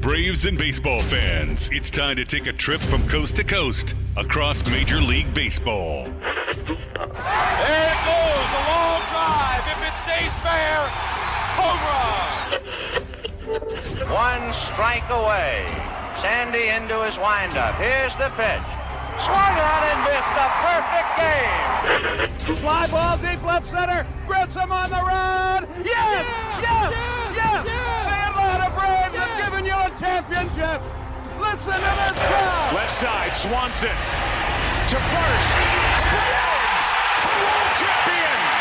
Braves and baseball fans, it's time to take a trip from coast to coast across Major League Baseball. There it goes, a long drive. If it stays fair, home run. One strike away. Sandy into his windup. Here's the pitch. Swung on and missed a perfect game. Fly ball deep left center. Grissom on the run. Yes! Yes! Yes! The Atlanta Braves have given you a championship. Listen to this crowd. Left side, Swanson to first. Braves, world champions.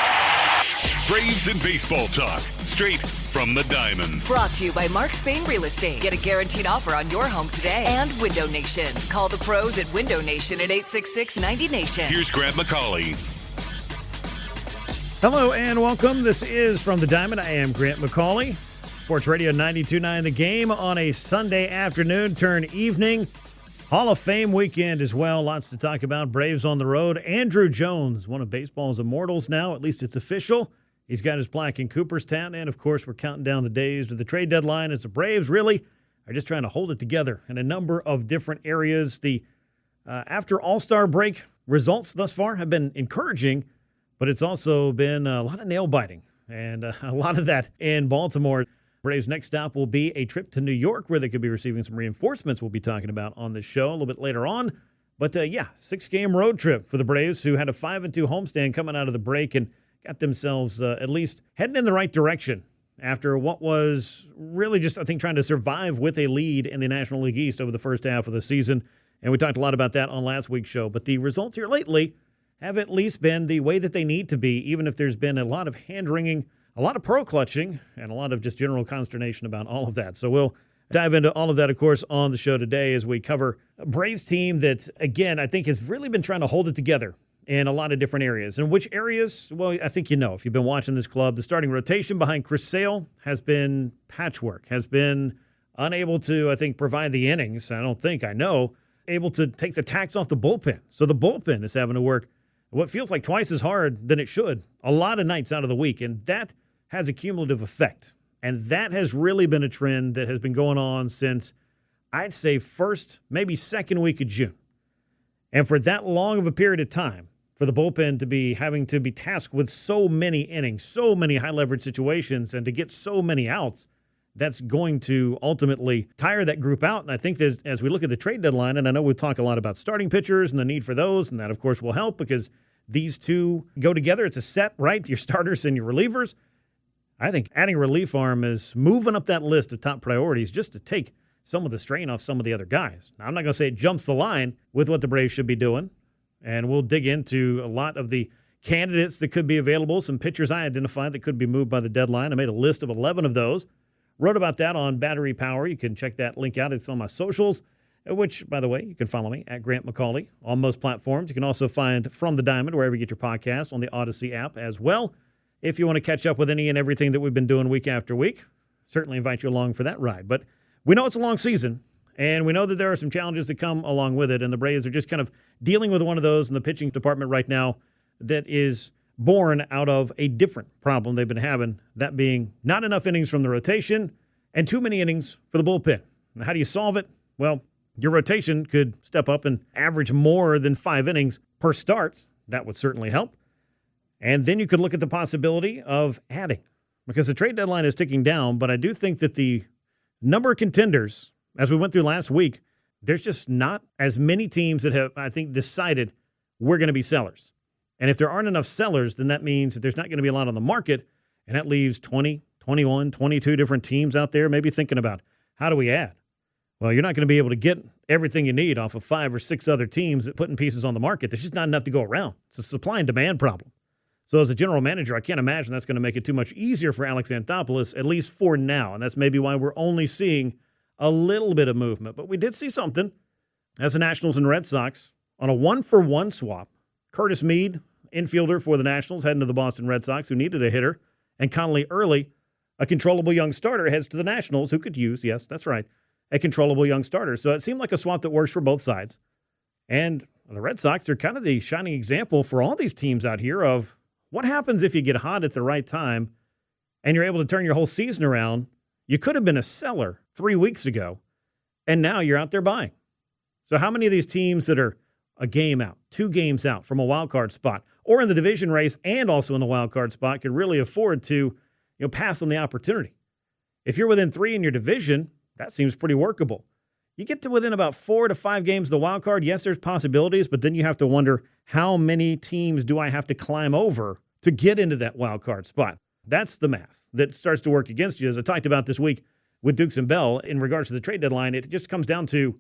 Braves and baseball talk, straight from the diamond. Brought to you by Mark Spain Real Estate. Get a guaranteed offer on your home today. And Window Nation. Call the pros at Window Nation at 866-90Nation. Here's Grant McAuley. Hello and welcome. This is From the Diamond. I am Grant McAuley. Sports Radio 92.9 The Game on a Sunday afternoon, turn evening. Hall of Fame weekend as well. Lots to talk about. Braves on the road. Andruw Jones, one of baseball's immortals now. At least it's official. He's got his plaque in Cooperstown. And, of course, we're counting down the days to the trade deadline as the Braves really are just trying to hold it together in a number of different areas. The after All-Star break results thus far have been encouraging, but it's also been a lot of nail-biting and a lot of that in Baltimore. Braves' next stop will be a trip to New York where they could be receiving some reinforcements we'll be talking about on this show a little bit later on. But, 6-game road trip for the Braves, who had a 5-2 homestand coming out of the break and got themselves at least heading in the right direction after what was really just, I think, trying to survive with a lead in the National League East over the first half of the season. And we talked a lot about that on last week's show. But the results here lately have at least been the way that they need to be, even if there's been a lot of hand-wringing, a lot of pro-clutching, and a lot of just general consternation about all of that. So we'll dive into all of that, of course, on the show today as we cover a Braves team that, again, I think has really been trying to hold it together in a lot of different areas. And which areas? Well, I think you know if you've been watching this club. The starting rotation behind Chris Sale has been patchwork, has been unable to, I think, provide the innings. I know, able to take the tax off the bullpen. So the bullpen is having to work what feels like twice as hard than it should a lot of nights out of the week. And that has a cumulative effect. And that has really been a trend that has been going on since, I'd say, first, maybe second week of June. And for that long of a period of time, for the bullpen to be having to be tasked with so many innings, so many high-leverage situations, and to get so many outs, that's going to ultimately tire that group out. And I think that as we look at the trade deadline, and I know we talk a lot about starting pitchers and the need for those, and that, of course, will help because these two go together. It's a set, right? Your starters and your relievers. I think adding a relief arm is moving up that list of top priorities just to take some of the strain off some of the other guys. Now, I'm not going to say it jumps the line with what the Braves should be doing, and we'll dig into a lot of the candidates that could be available, some pitchers I identified that could be moved by the deadline. I made a list of 11 of those. Wrote about that on Battery Power. You can check that link out. It's on my socials, which, by the way, you can follow me at Grant McAuley on most platforms. You can also find From the Diamond wherever you get your podcasts on the Odyssey app as well. If you want to catch up with any and everything that we've been doing week after week, certainly invite you along for that ride. But we know it's a long season, and we know that there are some challenges that come along with it, and the Braves are just kind of dealing with one of those in the pitching department right now that is born out of a different problem they've been having, that being not enough innings from the rotation and too many innings for the bullpen. Now, how do you solve it? Well, your rotation could step up and average more than 5 innings per start. That would certainly help. And then you could look at the possibility of adding, because the trade deadline is ticking down, but I do think that the number of contenders, as we went through last week, there's just not as many teams that have, I think, decided we're going to be sellers. And if there aren't enough sellers, then that means that there's not going to be a lot on the market, and that leaves 20, 21, 22 different teams out there maybe thinking about, how do we add? Well, you're not going to be able to get everything you need off of 5 or 6 other teams that putting pieces on the market. There's just not enough to go around. It's a supply and demand problem. So as a general manager, I can't imagine that's going to make it too much easier for Alex Anthopoulos, at least for now. And that's maybe why we're only seeing a little bit of movement. But we did see something as the Nationals and Red Sox on a 1-for-1 swap. Curtis Mead, infielder for the Nationals, heading to the Boston Red Sox, who needed a hitter. And Connolly Early, a controllable young starter, heads to the Nationals, who could use, yes, that's right, a controllable young starter. So it seemed like a swap that works for both sides. And the Red Sox are kind of the shining example for all these teams out here of what happens if you get hot at the right time and you're able to turn your whole season around. You could have been a seller 3 weeks ago, And now you're out there buying. So how many of these teams that are a game out, 2 games out from a wild card spot, or in the division race and also in the wild card spot, could really afford to pass on the opportunity? If you're within 3 in your division, that seems pretty workable. You get to within about 4 to 5 games of the wild card, yes, there's possibilities, but then you have to wonder, how many teams do I have to climb over to get into that wild card spot? That's the math that starts to work against you. As I talked about this week with Dukes and Bell in regards to the trade deadline, it just comes down to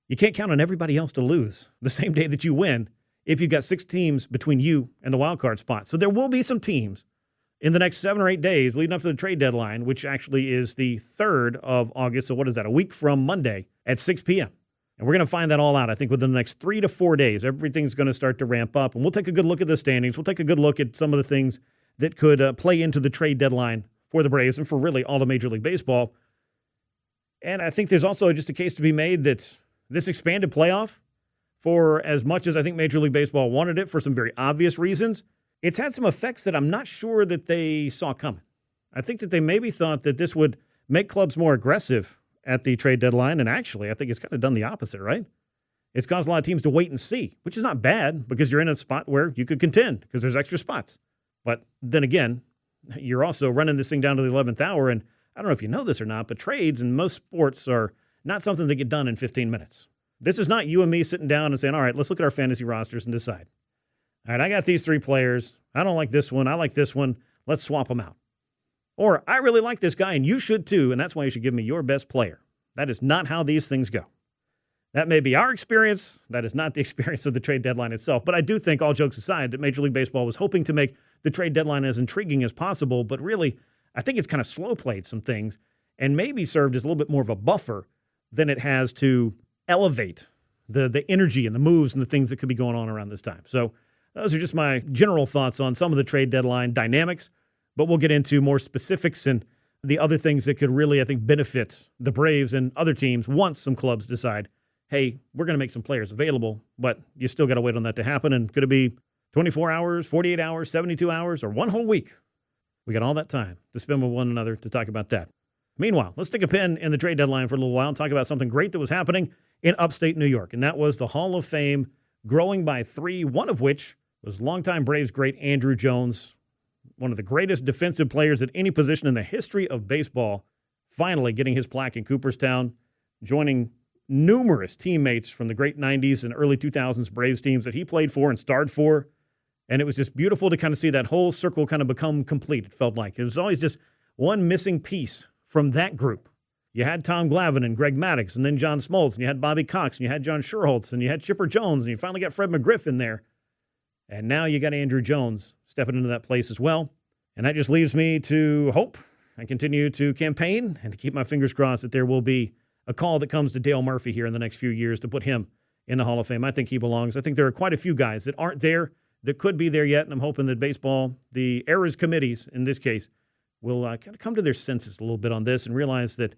you can't count on everybody else to lose the same day that you win if you've got 6 teams between you and the wild card spot. So there will be some teams in the next 7 or 8 days leading up to the trade deadline, which actually is the 3rd of August. So what is that, a week from Monday at 6 p.m.? And we're going to find that all out, I think, within the next 3 to 4 days. Everything's going to start to ramp up, and we'll take a good look at the standings. We'll take a good look at some of the things that could play into the trade deadline for the Braves and for really all of Major League Baseball. And I think there's also just a case to be made that this expanded playoff, for as much as I think Major League Baseball wanted it for some very obvious reasons, it's had some effects that I'm not sure that they saw coming. I think that they maybe thought that this would make clubs more aggressive at the trade deadline, and actually I think it's kind of done the opposite, right? It's caused a lot of teams to wait and see, which is not bad because you're in a spot where you could contend because there's extra spots. But then again, you're also running this thing down to the 11th hour, and I don't know if you know this or not, but trades in most sports are not something that get done in 15 minutes. This is not you and me sitting down and saying, all right, let's look at our fantasy rosters and decide. All right, I got these 3 players. I don't like this one. I like this one. Let's swap them out. Or I really like this guy, and you should too, and that's why you should give me your best player. That is not how these things go. That may be our experience. That is not the experience of the trade deadline itself. But I do think, all jokes aside, that Major League Baseball was hoping to make the trade deadline as intriguing as possible. But really, I think it's kind of slow-played some things and maybe served as a little bit more of a buffer than it has to elevate the energy and the moves and the things that could be going on around this time. So those are just my general thoughts on some of the trade deadline dynamics. But we'll get into more specifics and the other things that could really, I think, benefit the Braves and other teams once some clubs decide, hey, we're going to make some players available, but you still got to wait on that to happen. And could it be 24 hours, 48 hours, 72 hours, or 1 whole week? We got all that time to spend with one another to talk about that. Meanwhile, let's stick a pin in the trade deadline for a little while and talk about something great that was happening in upstate New York, and that was the Hall of Fame growing by 3, one of which was longtime Braves great Andruw Jones, one of the greatest defensive players at any position in the history of baseball, finally getting his plaque in Cooperstown, joining numerous teammates from the great 90s and early 2000s Braves teams that he played for and starred for. And it was just beautiful to kind of see that whole circle kind of become complete, it felt like. It was always just one missing piece from that group. You had Tom Glavine and Greg Maddux, and then John Smoltz, and you had Bobby Cox, and you had John Schuerholz, and you had Chipper Jones, and you finally got Fred McGriff in there. And now you got Andruw Jones stepping into that place as well. And that just leaves me to hope and continue to campaign and to keep my fingers crossed that there will be a call that comes to Dale Murphy here in the next few years to put him in the Hall of Fame. I think he belongs. I think there are quite a few guys that aren't there that could be there yet, and I'm hoping that baseball, the eras committees in this case, will kind of come to their senses a little bit on this and realize that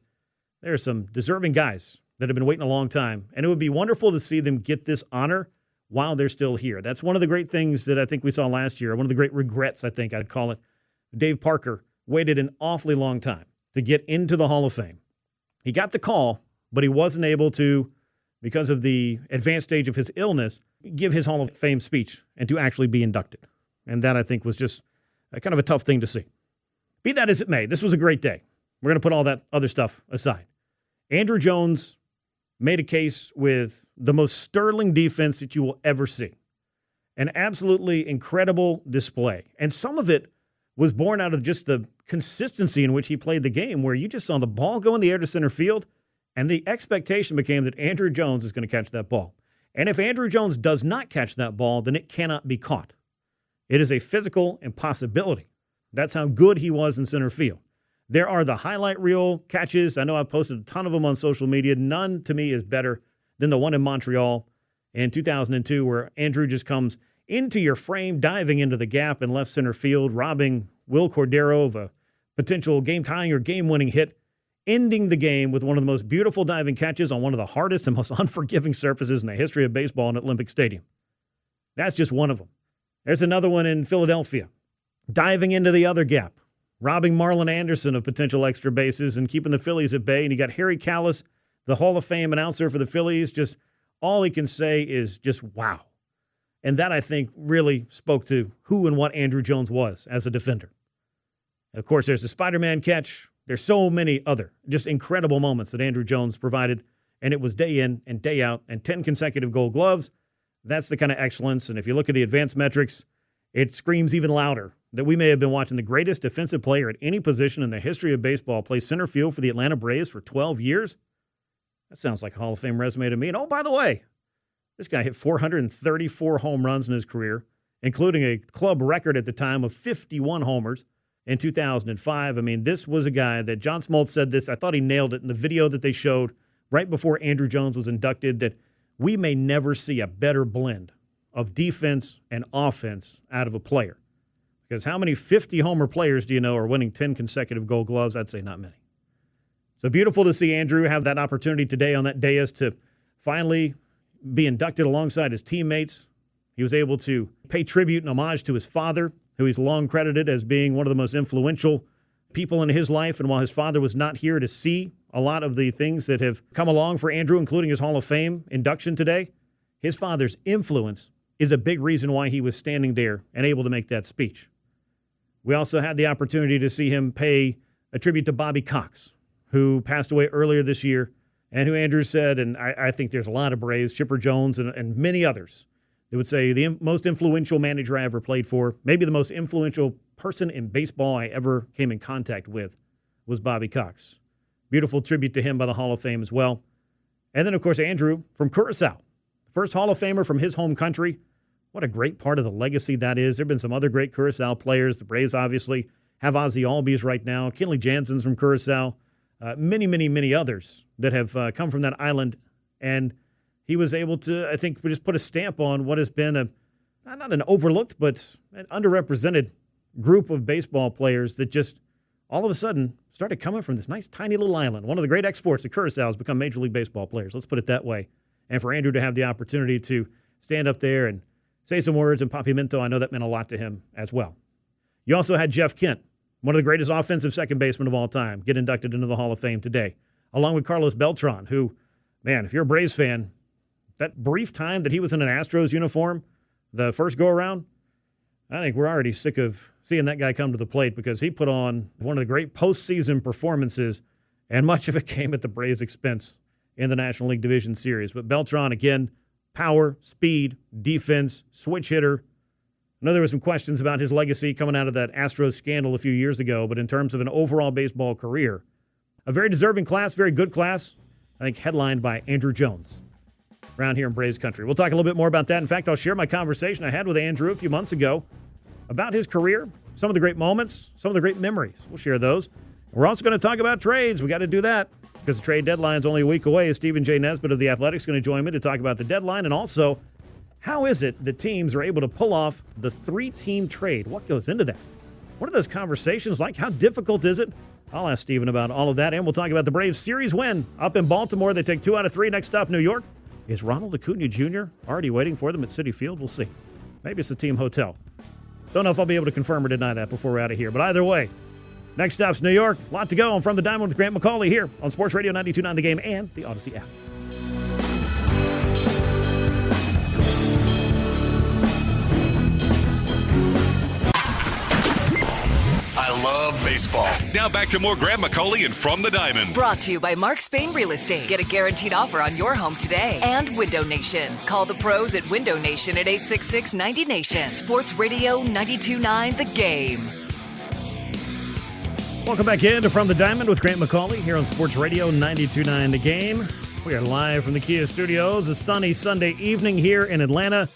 there are some deserving guys that have been waiting a long time, and it would be wonderful to see them get this honor while they're still here. That's one of the great things that I think we saw last year, one of the great regrets, I think I'd call it. Dave Parker waited an awfully long time to get into the Hall of Fame. He got the call, but he wasn't able to, because of the advanced stage of his illness, give his Hall of Fame speech and to actually be inducted. And that, I think, was just kind of a tough thing to see. Be that as it may, this was a great day. We're going to put all that other stuff aside. Andruw Jones made a case with the most sterling defense that you will ever see. An absolutely incredible display. And some of it was born out of just the consistency in which he played the game, where you just saw the ball go in the air to center field, and the expectation became that Andruw Jones is going to catch that ball. And if Andruw Jones does not catch that ball, then it cannot be caught. It is a physical impossibility. That's how good he was in center field. There are the highlight reel catches. I know I've posted a ton of them on social media. None, to me, is better than the one in Montreal in 2002, where Andruw just comes into your frame, diving into the gap in left center field, robbing Will Cordero of a potential game-tying or game-winning hit, ending the game with one of the most beautiful diving catches on one of the hardest and most unforgiving surfaces in the history of baseball in Olympic Stadium. That's just one of them. There's another one in Philadelphia, diving into the other gap, robbing Marlon Anderson of potential extra bases and keeping the Phillies at bay. And you got Harry Kalas, the Hall of Fame announcer for the Phillies, just all he can say is just wow. And that, I think, really spoke to who and what Andruw Jones was as a defender. Of course, there's the Spider-Man catch. There's so many other just incredible moments that Andruw Jones provided, and it was day in and day out, and 10 consecutive Gold Gloves. That's the kind of excellence, and if you look at the advanced metrics, it screams even louder that we may have been watching the greatest defensive player at any position in the history of baseball play center field for the Atlanta Braves for 12 years. That sounds like a Hall of Fame resume to me. And oh, by the way, this guy hit 434 home runs in his career, including a club record at the time of 51 homers in 2005. I mean, this was a guy that John Smoltz said this. I thought he nailed it in the video that they showed right before Andruw Jones was inducted, that we may never see a better blend of defense and offense out of a player. Because how many 50-homer players do you know are winning 10 consecutive Gold Gloves? I'd say not many. So beautiful to see Andruw have that opportunity today on that dais to finally be inducted alongside his teammates. He was able to pay tribute and homage to his father, who he's long credited as being one of the most influential people in his life. And while his father was not here to see a lot of the things that have come along for Andruw, including his Hall of Fame induction today, his father's influence is a big reason why he was standing there and able to make that speech. We also had the opportunity to see him pay a tribute to Bobby Cox, who passed away earlier this year, and who Andruw said, and I think there's a lot of Braves, Chipper Jones and many others, they would say the most influential manager I ever played for, maybe the most influential person in baseball I ever came in contact with, was Bobby Cox. Beautiful tribute to him by the Hall of Fame as well. And then, of course, Andruw from Curaçao, first Hall of Famer from his home country. What a great part of the legacy that is. There have been some other great Curaçao players. The Braves obviously have Ozzie Albies right now. Kenley Jansen's from Curaçao. Many others that have come from that island. And he was able to, I think, just put a stamp on what has been not an overlooked, but an underrepresented group of baseball players that just all of a sudden started coming from this nice tiny little island. One of the great exports of Curaçao has become Major League Baseball players. Let's put it that way. And for Andruw to have the opportunity to stand up there and say some words in Papimento, I know that meant a lot to him as well. You also had Jeff Kent, one of the greatest offensive second basemen of all time, get inducted into the Hall of Fame today, along with Carlos Beltran, who, man, if you're a Braves fan, that brief time that he was in an Astros uniform, the first go-around, I think we're already sick of seeing that guy come to the plate because he put on one of the great postseason performances, and much of it came at the Braves' expense in the National League Division Series. But Beltran, again, power, speed, defense, switch hitter. I know there were some questions about his legacy coming out of that Astros scandal a few years ago, but in terms of an overall baseball career, a very deserving class, very good class, I think headlined by Andruw Jones around here in Braves country. We'll talk a little bit more about that. In fact, I'll share my conversation I had with Andruw a few months ago about his career, some of the great moments, some of the great memories. We'll share those. We're also going to talk about trades. We got to do that because the trade deadline's only a week away. Stephen J. Nesbitt of The Athletic is going to join me to talk about the deadline, and also how is it that teams are able to pull off the three-team trade? What goes into that? What are those conversations like? How difficult is it? I'll ask Stephen about all of that, and we'll talk about the Braves series win up in Baltimore. They take 2 out of 3. Next stop, New York. Is Ronald Acuña Jr. already waiting for them at Citi Field? We'll see. Maybe it's the team hotel. Don't know if I'll be able to confirm or deny that before we're out of here. But either way, next stop's New York. A lot to go. I'm From the Diamond with Grant McAuley here on Sports Radio 92.9 The Game and the Odyssey app. I love baseball. Now back to more Grant McAuley and From the Diamond. Brought to you by Mark Spain Real Estate. Get a guaranteed offer on your home today. And Window Nation. Call the pros at Window Nation at 866-90-NATION. Sports Radio 92.9 The Game. Welcome back into From the Diamond with Grant McAuley here on Sports Radio 92.9 The Game. We are live from the Kia Studios. A sunny Sunday evening here in Atlanta.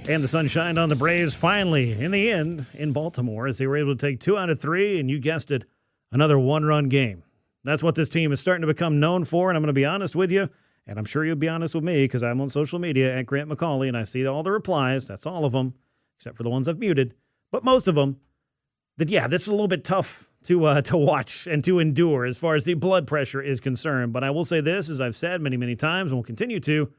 And the sun shined on the Braves finally, in the end, in Baltimore, as they were able to take 2 out of 3, and you guessed it, another one-run game. That's what this team is starting to become known for, and I'm going to be honest with you, and I'm sure you'll be honest with me because I'm on social media at Grant McAuley, and I see all the replies. That's all of them, except for the ones I've muted. But most of them, that, yeah, this is a little bit tough to watch and to endure as far as the blood pressure is concerned. But I will say this, as I've said many, many times, and will continue to,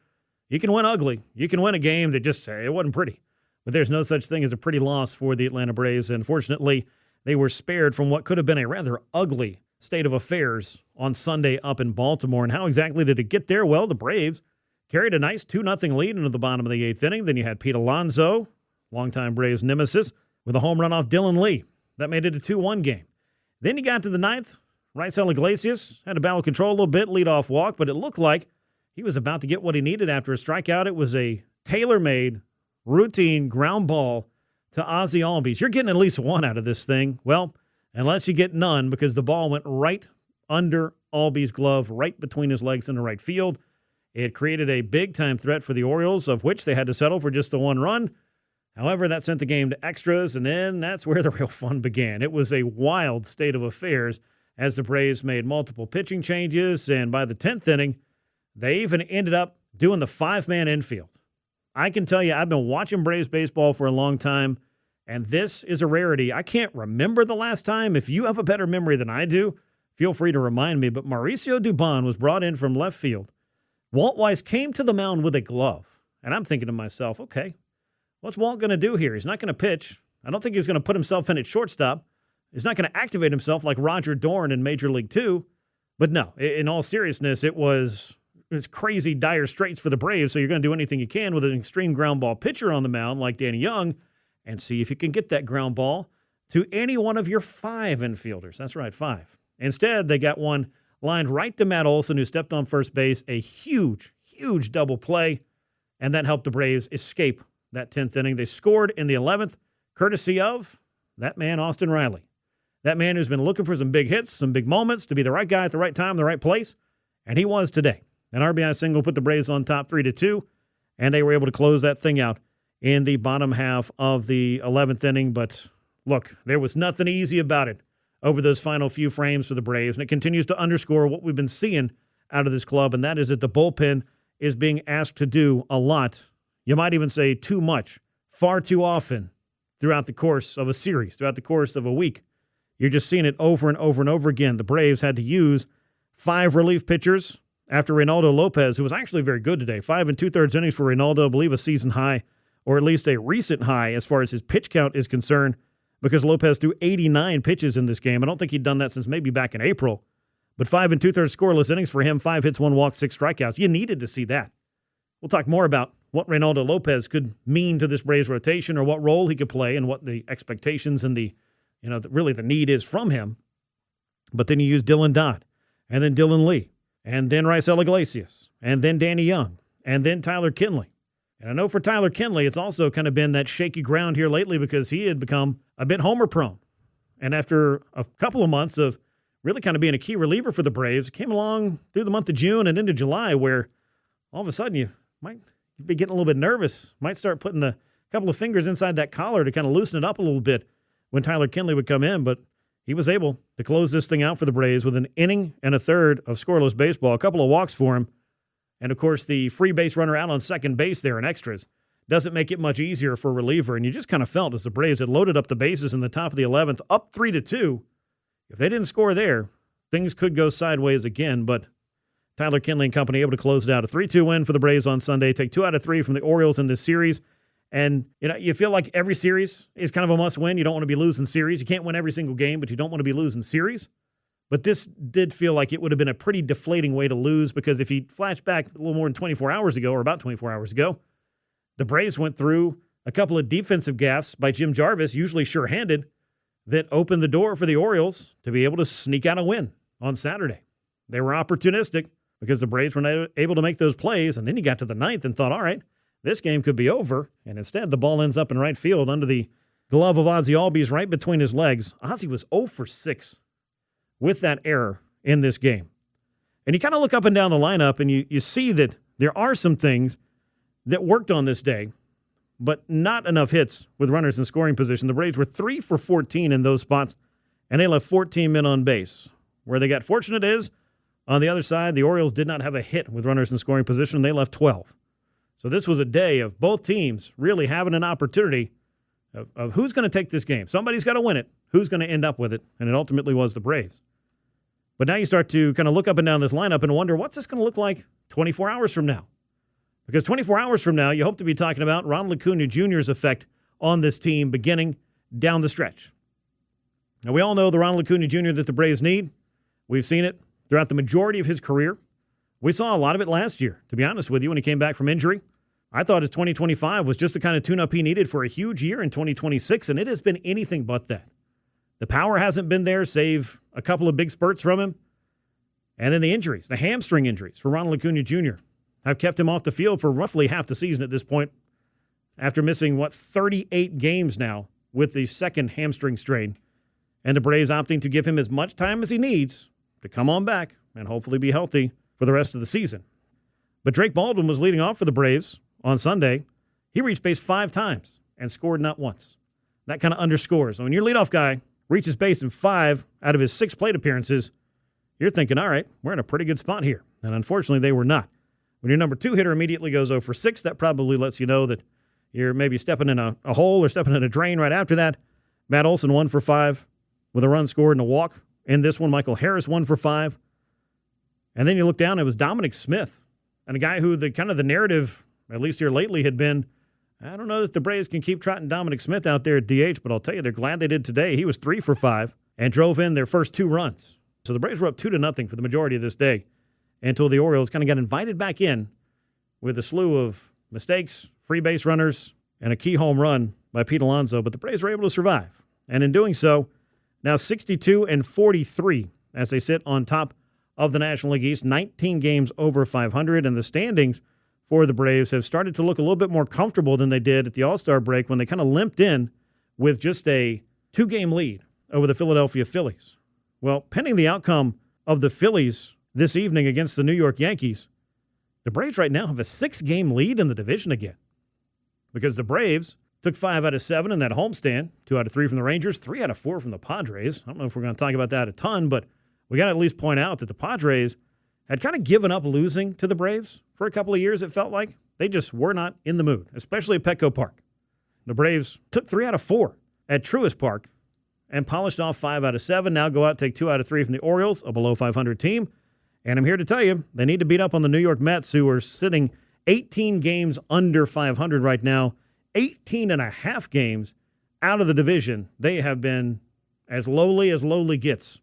you can win ugly. You can win a game that just, it wasn't pretty. But there's no such thing as a pretty loss for the Atlanta Braves. And fortunately, they were spared from what could have been a rather ugly state of affairs on Sunday up in Baltimore. And how exactly did it get there? Well, the Braves carried a nice 2-0 lead into the bottom of the eighth inning. Then you had Pete Alonso, longtime Braves nemesis, with a home run off Dylan Lee. That made it a 2-1 game. Then you got to the ninth. Raisel Iglesias had to battle control a little bit, lead-off walk, but it looked like he was about to get what he needed after a strikeout. It was a tailor-made, routine ground ball to Ozzie Albies. You're getting at least one out of this thing. Well, unless you get none, because the ball went right under Albies' glove, right between his legs in the right field. It created a big-time threat for the Orioles, of which they had to settle for just the one run. However, that sent the game to extras, and then that's where the real fun began. It was a wild state of affairs as the Braves made multiple pitching changes, and by the 10th inning, they even ended up doing the 5-man infield. I can tell you, I've been watching Braves baseball for a long time, and this is a rarity. I can't remember the last time. If you have a better memory than I do, feel free to remind me, but Mauricio Dubon was brought in from left field. Walt Weiss came to the mound with a glove, and I'm thinking to myself, okay, what's Walt going to do here? He's not going to pitch. I don't think he's going to put himself in at shortstop. He's not going to activate himself like Roger Dorn in Major League Two. But no, in all seriousness, it was crazy dire straits for the Braves, so you're going to do anything you can with an extreme ground ball pitcher on the mound like Danny Young and see if you can get that ground ball to any one of your 5 infielders. That's right, 5. Instead, they got one lined right to Matt Olson, who stepped on first base, a huge, huge double play, and that helped the Braves escape that 10th inning. They scored in the 11th, courtesy of that man, Austin Riley. That man who's been looking for some big hits, some big moments, to be the right guy at the right time, the right place, and he was today. An RBI single put the Braves on top 3-2, and they were able to close that thing out in the bottom half of the 11th inning. But look, there was nothing easy about it over those final few frames for the Braves, and it continues to underscore what we've been seeing out of this club, and that is that the bullpen is being asked to do a lot. You might even say too much, far too often throughout the course of a series, throughout the course of a week. You're just seeing it over and over and over again. The Braves had to use 5 relief pitchers after Reynaldo Lopez, who was actually very good today. 5 2/3 innings for Reynaldo, I believe a season high, or at least a recent high as far as his pitch count is concerned, because Lopez threw 89 pitches in this game. I don't think he'd done that since maybe back in April. But 5 2/3 scoreless innings for him, 5 hits, 1 walk, 6 strikeouts. You needed to see that. We'll talk more about what Reynaldo Lopez could mean to this Braves rotation, or what role he could play, and what the expectations and really the need is from him. But then you use Dylan Dodd, and then Dylan Lee, and then Raisel Iglesias, and then Danny Young, and then Tyler Kinley. And I know for Tyler Kinley, it's also kind of been that shaky ground here lately because he had become a bit homer prone. And after a couple of months of really kind of being a key reliever for the Braves, it came along through the month of June and into July where all of a sudden you might be getting a little bit nervous, might start putting a couple of fingers inside that collar to kind of loosen it up a little bit when Tyler Kinley would come in. But he was able to close this thing out for the Braves with an inning and a third of scoreless baseball, a couple of walks for him. And, of course, the free base runner out on second base there in extras doesn't make it much easier for a reliever. And you just kind of felt as the Braves had loaded up the bases in the top of the 11th, up 3-2. If they didn't score there, things could go sideways again. But Tyler Kinley and company able to close it out. A 3-2 win for the Braves on Sunday. Take 2 out of 3 from the Orioles in this series. And, you feel like every series is kind of a must-win. You don't want to be losing series. You can't win every single game, but you don't want to be losing series. But this did feel like it would have been a pretty deflating way to lose, because if you flash back a little more than 24 hours ago, or about 24 hours ago, the Braves went through a couple of defensive gaffes by Jim Jarvis, usually sure-handed, that opened the door for the Orioles to be able to sneak out a win on Saturday. They were opportunistic because the Braves were able to make those plays, and then you got to the 9th and thought, all right, this game could be over, and instead the ball ends up in right field under the glove of Ozzie Albies right between his legs. Ozzie was 0 for 6 with that error in this game. And you kind of look up and down the lineup, and you see that there are some things that worked on this day, but not enough hits with runners in scoring position. The Braves were 3 for 14 in those spots, and they left 14 men on base. Where they got fortunate is, on the other side, the Orioles did not have a hit with runners in scoring position. They left 12. So this was a day of both teams really having an opportunity of who's going to take this game. Somebody's got to win it. Who's going to end up with it? And it ultimately was the Braves. But now you start to kind of look up and down this lineup and wonder, what's this going to look like 24 hours from now? Because 24 hours from now, you hope to be talking about Ronald Acuña Jr.'s effect on this team beginning down the stretch. Now, we all know the Ronald Acuña Jr. that the Braves need. We've seen it throughout the majority of his career. We saw a lot of it last year, to be honest with you, when he came back from injury. I thought his 2025 was just the kind of tune-up he needed for a huge year in 2026, and it has been anything but that. The power hasn't been there, save a couple of big spurts from him. And then the injuries, the hamstring injuries for Ronald Acuña Jr. have kept him off the field for roughly half the season at this point, after missing, 38 games now with the second hamstring strain. And the Braves opting to give him as much time as he needs to come on back and hopefully be healthy for the rest of the season. But Drake Baldwin was leading off for the Braves on Sunday. He reached base 5 times and scored not once. That kind of underscores. So when your leadoff guy reaches base in 5 out of his 6 plate appearances, you're thinking, all right, we're in a pretty good spot here. And unfortunately, they were not. When your number 2 hitter immediately goes 0 for 6, that probably lets you know that you're maybe stepping in a hole or stepping in a drain right after that. Matt Olson 1 for 5 with a run scored and a walk. In this one, Michael Harris 1 for 5. And then you look down, it was Dominic Smith, and a guy who the narrative, at least here lately, had been, I don't know that the Braves can keep trotting Dominic Smith out there at DH, but I'll tell you, they're glad they did today. He was 3 for 5 and drove in their first 2 runs. So the Braves were up 2-0 for the majority of this day until the Orioles kind of got invited back in with a slew of mistakes, free base runners, and a key home run by Pete Alonso. But the Braves were able to survive. And in doing so, now 62-43 as they sit on top of the National League East, 19 games over 500. And the standings for the Braves have started to look a little bit more comfortable than they did at the All-Star break when they kind of limped in with just a 2-game lead over the Philadelphia Phillies. Well, pending the outcome of the Phillies this evening against the New York Yankees, the Braves right now have a 6-game lead in the division again, because the Braves took 5 out of 7 in that homestand, 2 out of 3 from the Rangers, 3 out of 4 from the Padres. I don't know if we're going to talk about that a ton, but we got to at least point out that the Padres had kind of given up losing to the Braves for a couple of years, it felt like. They just were not in the mood, especially at Petco Park. The Braves took 3 out of 4 at Truist Park and polished off 5 out of 7. Now go out, take 2 out of 3 from the Orioles, a below 500 team. And I'm here to tell you, they need to beat up on the New York Mets, who are sitting 18 games under 500 right now, 18 and a half games out of the division. They have been as lowly gets.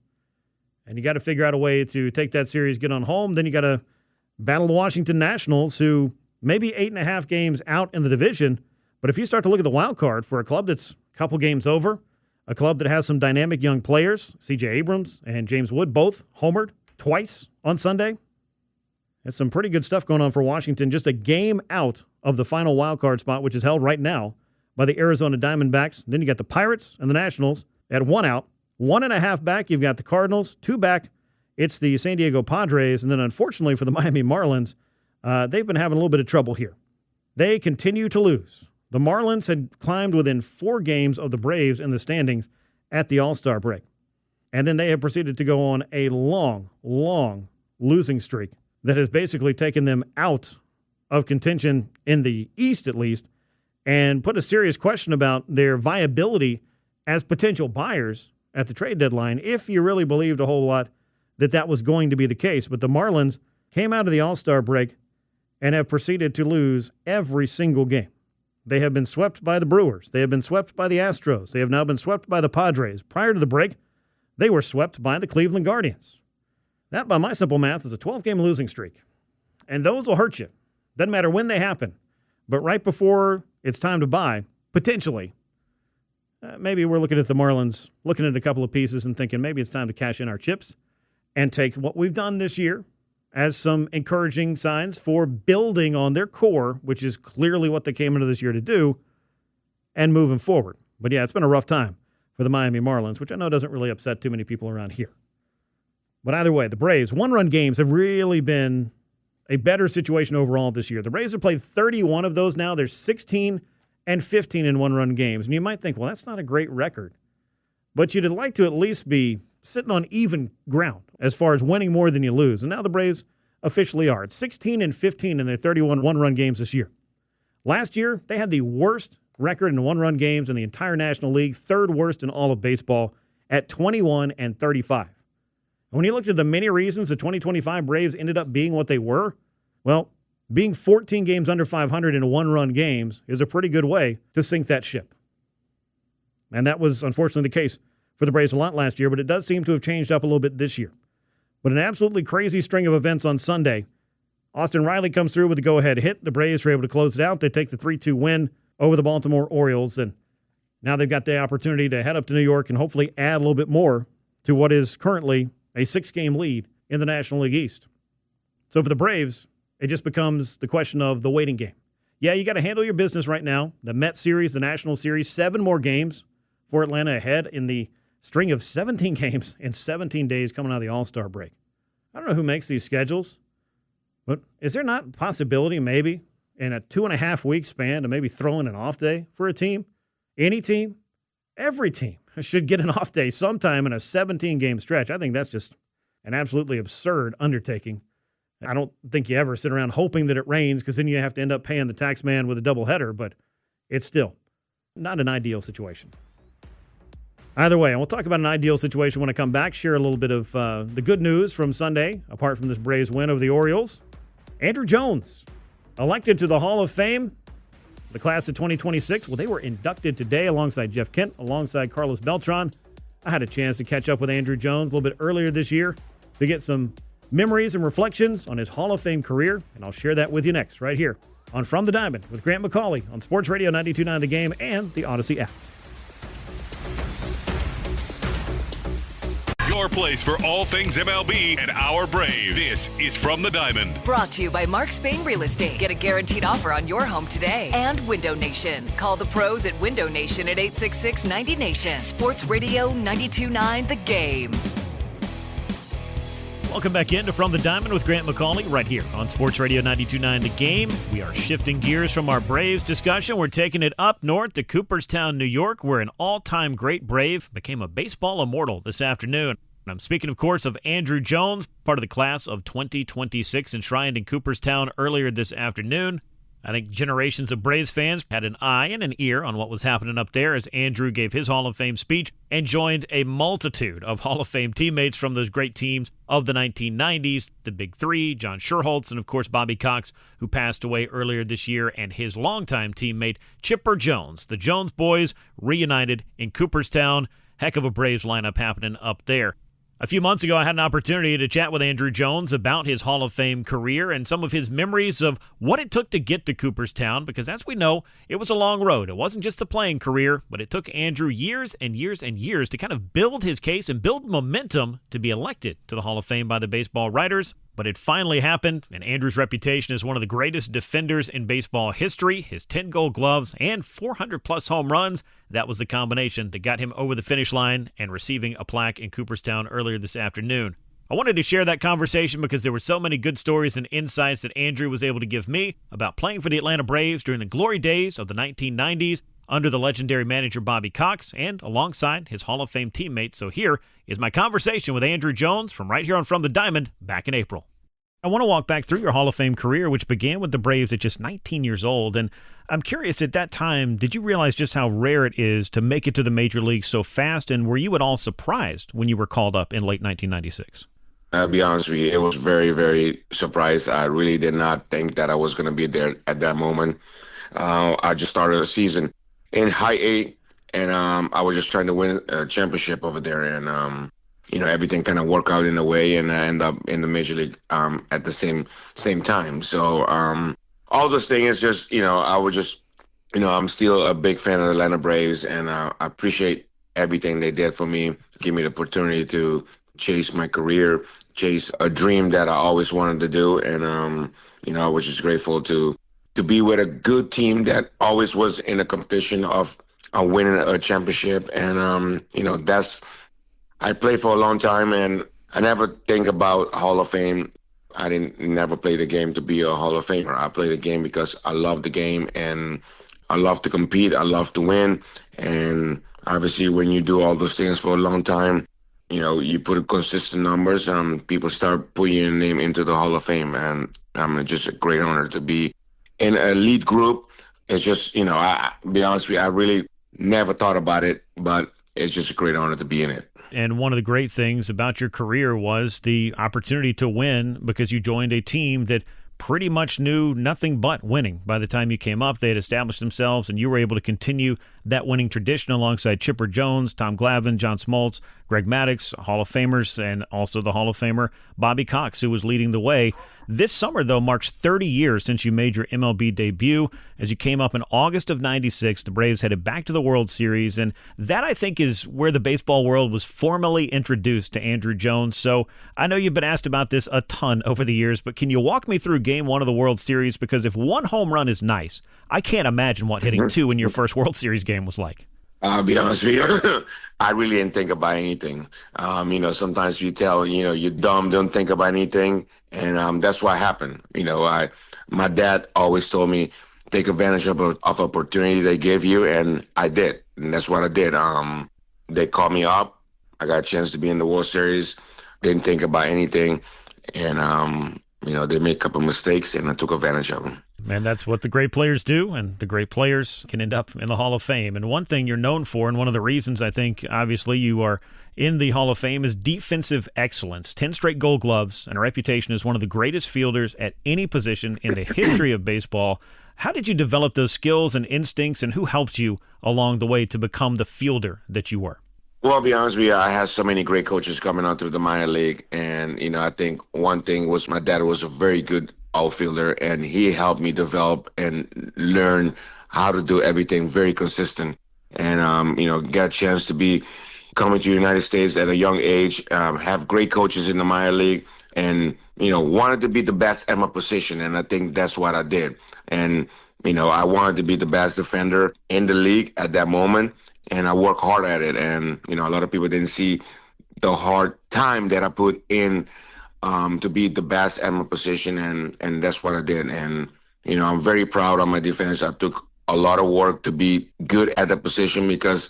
And you got to figure out a way to take that series, get on home. Then you got to battle the Washington Nationals, who may be 8.5 games out in the division. But if you start to look at the wild card for a club that's a couple games over, a club that has some dynamic young players, C.J. Abrams and James Wood both homered twice on Sunday. It's some pretty good stuff going on for Washington. Just a game out of the final wild card spot, which is held right now by the Arizona Diamondbacks. Then you got the Pirates and the Nationals at 1 out. 1.5 back, you've got the Cardinals. 2 back, it's the San Diego Padres. And then unfortunately for the Miami Marlins, they've been having a little bit of trouble here. They continue to lose. The Marlins had climbed within 4 games of the Braves in the standings at the All-Star break. And then they have proceeded to go on a long losing streak that has basically taken them out of contention in the East, at least, and put a serious question about their viability as potential buyers at the trade deadline, if you really believed a whole lot that was going to be the case. But the Marlins came out of the All-Star break and have proceeded to lose every single game. They have been swept by the Brewers. They have been swept by the Astros. They have now been swept by the Padres. Prior to the break, they were swept by the Cleveland Guardians. That, by my simple math, is a 12-game losing streak. And those will hurt you. Doesn't matter when they happen. But right before it's time to buy, potentially, maybe we're looking at the Marlins, looking at a couple of pieces and thinking maybe it's time to cash in our chips and take what we've done this year as some encouraging signs for building on their core, which is clearly what they came into this year to do, and moving forward. But yeah, it's been a rough time for the Miami Marlins, which I know doesn't really upset too many people around here. But either way, the Braves, 1-run games have really been a better situation overall this year. The Braves have played 31 of those now. They're 16 and 15 in 1-run games. And you might think, well, that's not a great record. But you'd like to at least be sitting on even ground as far as winning more than you lose. And now the Braves officially are. It's 16 and 15 in their 31 1-run games this year. Last year, they had the worst record in 1-run games in the entire National League, 3rd worst in all of baseball at 21 and 35. And when you looked at the many reasons the 2025 Braves ended up being what they were, well, being 14 games under 500 in 1-run games is a pretty good way to sink that ship. And that was unfortunately the case for the Braves a lot last year, but it does seem to have changed up a little bit this year. But an absolutely crazy string of events on Sunday. Austin Riley comes through with the go-ahead hit. The Braves are able to close it out. They take the 3-2 win over the Baltimore Orioles, and now they've got the opportunity to head up to New York and hopefully add a little bit more to what is currently a 6-game lead in the National League East. So for the Braves, it just becomes the question of the waiting game. Yeah, you got to handle your business right now. The Met Series, the National Series, 7 more games for Atlanta ahead in the string of 17 games in 17 days coming out of the All-Star break. I don't know who makes these schedules, but is there not a possibility maybe in a 2.5-week span to maybe throw in an off day for a team? Any team? Every team should get an off day sometime in a 17-game stretch. I think that's just an absolutely absurd undertaking. I don't think you ever sit around hoping that it rains because then you have to end up paying the tax man with a doubleheader, but it's still not an ideal situation. Either way, and we'll talk about an ideal situation when I come back, share a little bit of the good news from Sunday, apart from this Braves win over the Orioles. Andruw Jones, elected to the Hall of Fame, the class of 2026. Well, they were inducted today alongside Jeff Kent, alongside Carlos Beltran. I had a chance to catch up with Andruw Jones a little bit earlier this year to get some memories and reflections on his Hall of Fame career, and I'll share that with you next, right here on From the Diamond with Grant McAuley on Sports Radio 92.9 The Game and the Odyssey app. Your place for all things MLB and our Braves. This is From the Diamond. Brought to you by Mark Spain Real Estate. Get a guaranteed offer on your home today. And Window Nation. Call the pros at Window Nation at 866-90Nation. Sports Radio 92.9 The Game. Welcome back into From the Diamond with Grant McAuley right here on Sports Radio 92.9 The Game. We are shifting gears from our Braves discussion. We're taking it up north to Cooperstown, New York, where an all-time great Brave became a baseball immortal this afternoon. I'm speaking, of course, of Andruw Jones, part of the class of 2026, enshrined in Cooperstown earlier this afternoon. I think generations of Braves fans had an eye and an ear on what was happening up there as Andruw gave his Hall of Fame speech and joined a multitude of Hall of Fame teammates from those great teams of the 1990s, the Big Three, John Schuerholz, and, of course, Bobby Cox, who passed away earlier this year, and his longtime teammate, Chipper Jones. The Jones boys reunited in Cooperstown. Heck of a Braves lineup happening up there. A few months ago, I had an opportunity to chat with Andruw Jones about his Hall of Fame career and some of his memories of what it took to get to Cooperstown, because as we know, it was a long road. It wasn't just the playing career, but it took Andruw years and years and years to kind of build his case and build momentum to be elected to the Hall of Fame by the baseball writers. But it finally happened, and Andrew's reputation as one of the greatest defenders in baseball history, his 10 Gold Gloves, and 400-plus home runs, that was the combination that got him over the finish line and receiving a plaque in Cooperstown earlier this afternoon. I wanted to share that conversation because there were so many good stories and insights that Andruw was able to give me about playing for the Atlanta Braves during the glory days of the 1990s under the legendary manager Bobby Cox and alongside his Hall of Fame teammates. So here is my conversation with Andruw Jones from right here on From the Diamond back in April. I want to walk back through your Hall of Fame career, which began with the Braves at just 19 years old. And I'm curious, at that time, did you realize just how rare it is to make it to the major leagues so fast? And were you at all surprised when you were called up in late 1996? I'll be honest with you, it was very, very surprised. I really did not think that I was going to be there at that moment. I just started a season in high A, and I was just trying to win a championship over there. And, everything kind of worked out in a way, and I ended up in the major league at the same time. So all those things, just, I was just, I'm still a big fan of the Atlanta Braves, and I appreciate everything they did for me, give me the opportunity to chase my career, chase a dream that I always wanted to do. And, I was just grateful to be with a good team that always was in a competition of winning a championship. And, I played for a long time, and I never think about Hall of Fame. I never play the game to be a Hall of Famer. I play the game because I love the game, and I love to compete. I love to win. And obviously, when you do all those things for a long time, you put consistent numbers, people start putting your name into the Hall of Fame. And just a great honor to be in an elite group. It's just, I be honest with you, I really never thought about it, but it's just a great honor to be in it. And one of the great things about your career was the opportunity to win because you joined a team that pretty much knew nothing but winning by the time you came up. They had established themselves, and you were able to continue that winning tradition alongside Chipper Jones, Tom Glavine, John Smoltz, Greg Maddux, Hall of Famers, and also the Hall of Famer Bobby Cox, who was leading the way. This summer, though, marks 30 years since you made your MLB debut. As you came up in August of '96, the Braves headed back to the World Series, and that, I think, is where the baseball world was formally introduced to Andruw Jones. So I know you've been asked about this a ton over the years, but can you walk me through Game 1 of the World Series? Because if one home run is nice, I can't imagine what hitting two in your first World Series game was like. I'll be honest with you. I really didn't think about anything. Sometimes you tell, you're dumb, don't think about anything. And that's what happened. My dad always told me, take advantage of opportunity they gave you. And I did. And that's what I did. They called me up. I got a chance to be in the World Series. Didn't think about anything. And, they made a couple mistakes, and I took advantage of them. And that's what the great players do, and the great players can end up in the Hall of Fame. And one thing you're known for, and one of the reasons I think, obviously, you are in the Hall of Fame, is defensive excellence. 10 straight Gold Gloves, and a reputation as one of the greatest fielders at any position in the history of baseball. How did you develop those skills and instincts, and who helped you along the way to become the fielder that you were? Well, I'll be honest with you, I had so many great coaches coming out through the minor league. And, I think one thing was my dad was a very good outfielder, and he helped me develop and learn how to do everything very consistent. And, get a chance to be coming to the United States at a young age, have great coaches in the minor league, and, wanted to be the best at my position. And I think that's what I did. And, I wanted to be the best defender in the league at that moment. And I work hard at it. And, a lot of people didn't see the hard time that I put in to be the best at my position. And that's what I did. And, I'm very proud of my defense. I took a lot of work to be good at the position because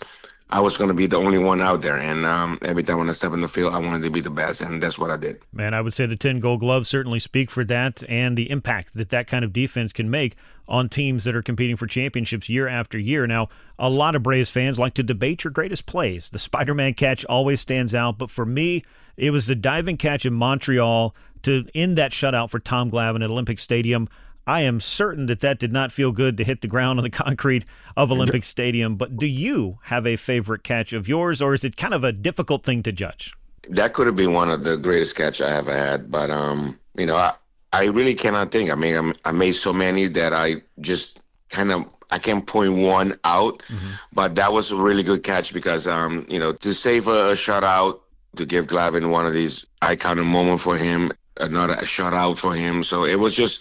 I was going to be the only one out there. And every time when I step in the field, I wanted to be the best. And that's what I did. Man, I would say the 10 Gold Gloves certainly speak for that and the impact that kind of defense can make on teams that are competing for championships year after year. Now, a lot of Braves fans like to debate your greatest plays. The Spider-Man catch always stands out, but for me, it was the diving catch in Montreal to end that shutout for Tom Glavine at Olympic Stadium. I am certain that did not feel good to hit the ground on the concrete of Olympic Stadium, but do you have a favorite catch of yours, or is it kind of a difficult thing to judge? That could have been one of the greatest catch I ever had, but, I really cannot think. I mean, I made so many that I just I can't point one out, but that was a really good catch because, to save a shutout, to give Glavine one of these iconic moments for him, another shutout for him. So it was just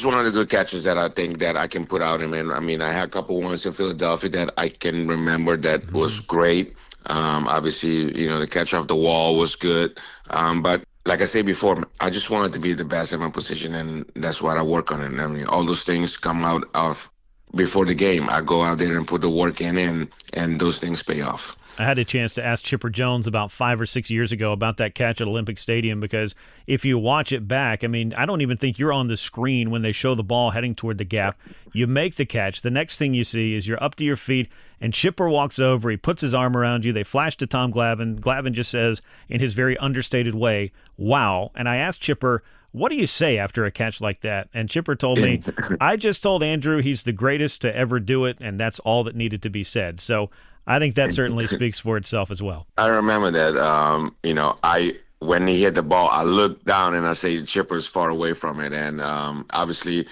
one of the good catches that I think that I can put out him. And I mean, I had a couple ones in Philadelphia that I can remember that was great. Obviously, the catch off the wall was good. But like I said before, I just wanted to be the best at my position, and that's what I work on. And I mean, all those things come out of before the game. I go out there and put the work in, and those things pay off. I had a chance to ask Chipper Jones about 5 or 6 years ago about that catch at Olympic Stadium because if you watch it back, I mean, I don't even think you're on the screen when they show the ball heading toward the gap. You make the catch. The next thing you see is you're up to your feet, and Chipper walks over. He puts his arm around you. They flash to Tom Glavine. Glavine just says, in his very understated way, "Wow." And I asked Chipper, what do you say after a catch like that? And Chipper told me, I just told Andruw he's the greatest to ever do it, and that's all that needed to be said. So I think that certainly speaks for itself as well. I remember that, when he hit the ball, I looked down and I say Chipper's far away from it. And obviously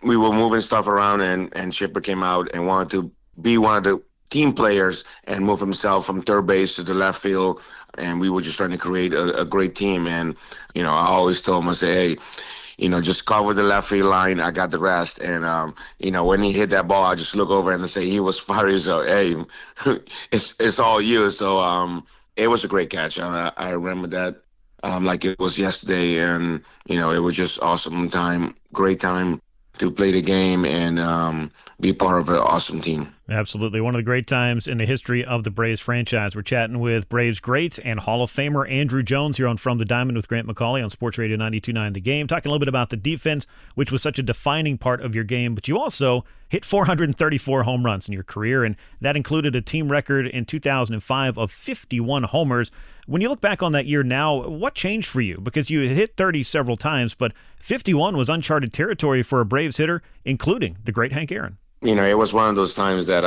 we were moving stuff around, and Chipper came out and wanted to be one of the team players and move himself from third base to the left field. And we were just trying to create a great team. And, I always told him, I say, hey, just cover the left field line. I got the rest. And, when he hit that ball, I just look over and I say he was fired. So, hey, it's all you. So it was a great catch. I remember that like it was yesterday. And, it was just awesome time, great time to play the game and be part of an awesome team. Absolutely. One of the great times in the history of the Braves franchise. We're chatting with Braves great and Hall of Famer Andruw Jones here on From the Diamond with Grant McAuley on Sports Radio 92.9 The Game. Talking a little bit about the defense, which was such a defining part of your game, but you also hit 434 home runs in your career, and that included a team record in 2005 of 51 homers. When you look back on that year now, what changed for you? Because you hit 30 several times, but 51 was uncharted territory for a Braves hitter, including the great Hank Aaron. It was one of those times that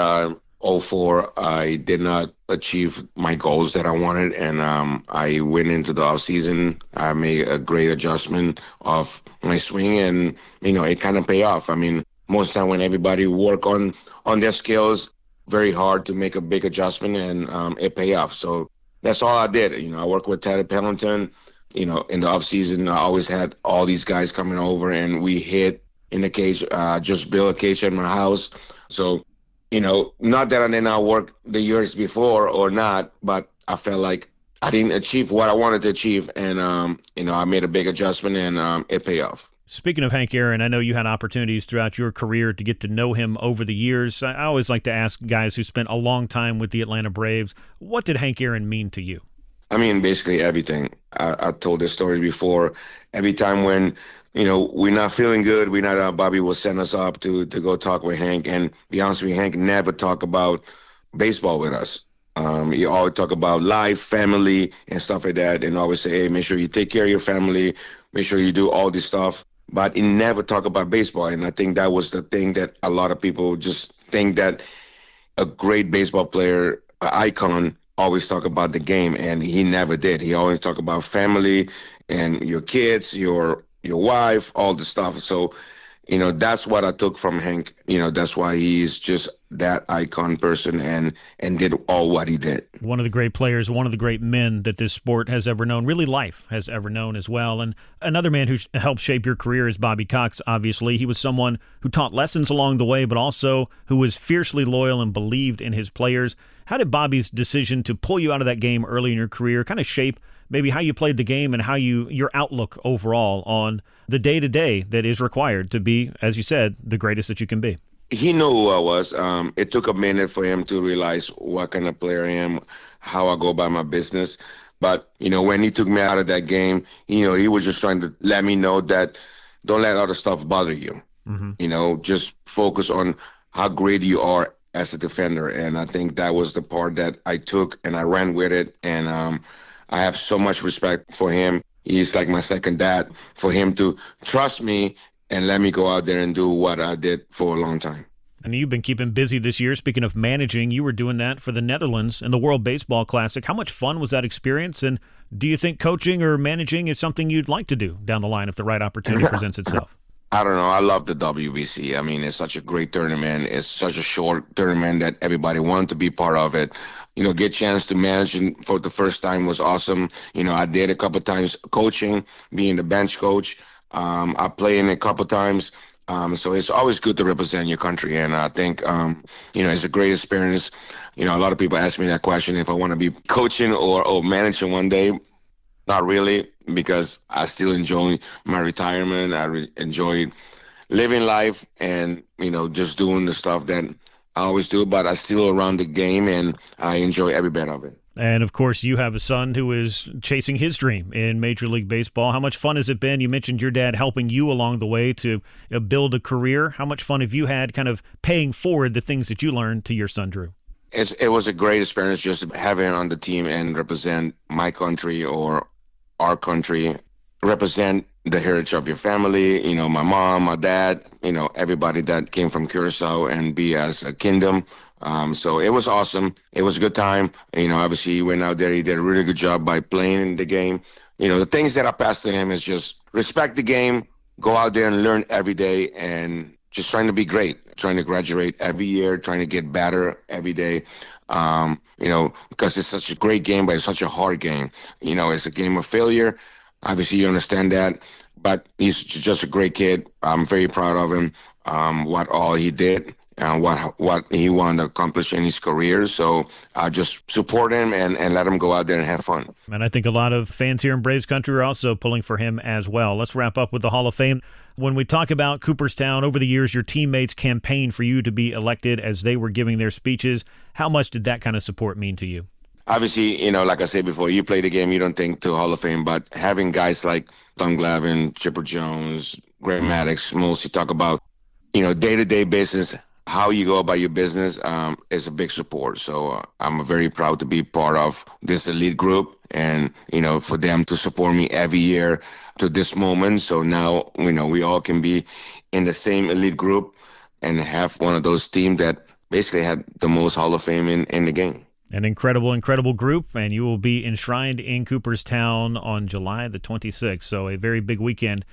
04, I did not achieve my goals that I wanted, and I went into the offseason. I made a great adjustment of my swing, and, it kind of paid off. Most of the time when everybody work on their skills, very hard to make a big adjustment, and it paid off. So that's all I did. I worked with Teddy Pendleton. In the offseason, I always had all these guys coming over, and we hit in the cage, just build a cage at my house. So, not that I did not work the years before or not, but I felt like I didn't achieve what I wanted to achieve. And, I made a big adjustment, and it paid off. Speaking of Hank Aaron, I know you had opportunities throughout your career to get to know him over the years. I always like to ask guys who spent a long time with the Atlanta Braves, what did Hank Aaron mean to you? Basically everything. I told this story before. Every time when, we're not feeling good, Bobby will send us up to go talk with Hank. And be honest with you, Hank never talk about baseball with us. He always talk about life, family, and stuff like that, and always say, hey, make sure you take care of your family, make sure you do all this stuff. But he never talk about baseball. And I think that was the thing that a lot of people just think that a great baseball player, an icon, always talk about the game, and he never did. He always talk about family and your kids, your wife, all the stuff. So, that's what I took from Hank. That's why he's just that icon person and did all what he did. One of the great players, one of the great men that this sport has ever known, really life has ever known as well. And another man who helped shape your career is Bobby Cox, obviously. He was someone who taught lessons along the way, but also who was fiercely loyal and believed in his players. How did Bobby's decision to pull you out of that game early in your career kind of shape maybe how you played the game and how your outlook overall on the day-to-day that is required to be, as you said, the greatest that you can be? He knew who I was. It took a minute for him to realize what kind of player I am, how I go about my business. But, when he took me out of that game, he was just trying to let me know that don't let other stuff bother you. Mm-hmm. Just focus on how great you are as a defender. And I think that was the part that I took and I ran with it. And I have so much respect for him. He's like my second dad. For him to trust me and let me go out there and do what I did for a long time. And you've been keeping busy this year. Speaking of managing, you were doing that for the Netherlands in the World Baseball Classic. How much fun was that experience? And do you think coaching or managing is something you'd like to do down the line if the right opportunity presents itself? I don't know. I love the WBC. It's such a great tournament. It's such a short tournament that everybody wanted to be part of it. Get a chance to manage for the first time was awesome. I did a couple times coaching, being the bench coach. I played in a couple times. So it's always good to represent your country. And I think, it's a great experience. A lot of people ask me that question if I want to be coaching or managing one day. Not really, because I still enjoy my retirement. I enjoy living life and, just doing the stuff that I always do. But I still around the game, and I enjoy every bit of it. And, of course, you have a son who is chasing his dream in Major League Baseball. How much fun has it been? You mentioned your dad helping you along the way to build a career. How much fun have you had kind of paying forward the things that you learned to your son, Drew? It was a great experience just having him on the team and represent my country or our country, represent the heritage of your family, my mom, my dad, everybody that came from Curacao and be as a kingdom. So it was awesome. It was a good time. Obviously he went out there. He did a really good job by playing the game. The things that I passed to him is just respect the game, go out there and learn every day, and just trying to be great, trying to graduate every year, trying to get better every day. Because it's such a great game, but it's such a hard game. It's a game of failure. Obviously, you understand that. But he's just a great kid. I'm very proud of him, what all he did. what he wanted to accomplish in his career. So I just support him and let him go out there and have fun. And I think a lot of fans here in Braves country are also pulling for him as well. Let's wrap up with the Hall of Fame. When we talk about Cooperstown, over the years, your teammates campaigned for you to be elected as they were giving their speeches. How much did that kind of support mean to you? Obviously, like I said before, you play the game, you don't think to Hall of Fame, but having guys like Tom Glavine, Chipper Jones, Greg Maddux, mostly talk about, day-to-day business, how you go about your business is a big support. So I'm very proud to be part of this elite group and, for them to support me every year to this moment. So now, we all can be in the same elite group and have one of those teams that basically had the most Hall of Fame in the game. An incredible, incredible group, and you will be enshrined in Cooperstown on July the 26th, so a very big weekend.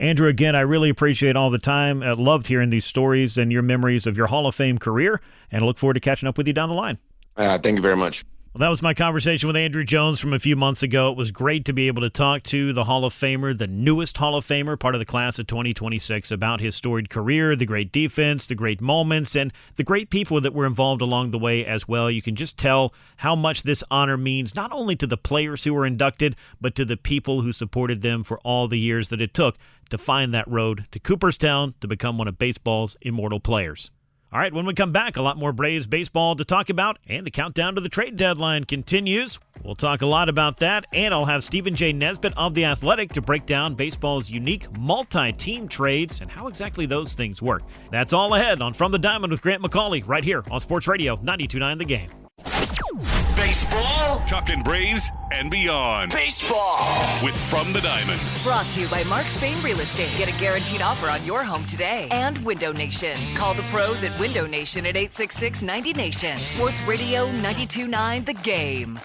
Andruw, again, I really appreciate all the time. I loved hearing these stories and your memories of your Hall of Fame career, and I look forward to catching up with you down the line. Thank you very much. Well, that was my conversation with Andruw Jones from a few months ago. It was great to be able to talk to the Hall of Famer, the newest Hall of Famer, part of the class of 2026, about his storied career, the great defense, the great moments, and the great people that were involved along the way as well. You can just tell how much this honor means, not only to the players who were inducted, but to the people who supported them for all the years that it took to find that road to Cooperstown to become one of baseball's immortal players. All right, when we come back, a lot more Braves baseball to talk about, and the countdown to the trade deadline continues. We'll talk a lot about that, and I'll have Stephen J. Nesbitt of The Athletic to break down baseball's unique multi-team trades and how exactly those things work. That's all ahead on From the Diamond with Grant McAuley, right here on Sports Radio 92.9 The Game. Baseball, talking Braves and beyond. Baseball with From the Diamond. Brought to you by Mark Spain Real Estate. Get a guaranteed offer on your home today. And Window Nation. Call the pros at Window Nation at 866-90Nation. Sports Radio 92.9 The Game.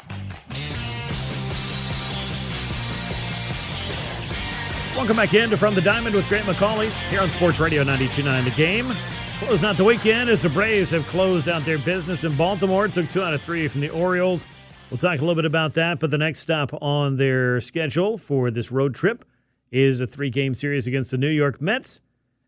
Welcome back into From the Diamond with Grant McAuley here on Sports Radio 92.9 The Game. Closing out the weekend as the Braves have closed out their business in Baltimore. Took 2 out of 3 from the Orioles. We'll talk a little bit about that, but the next stop on their schedule for this road trip is a 3-game series against the New York Mets,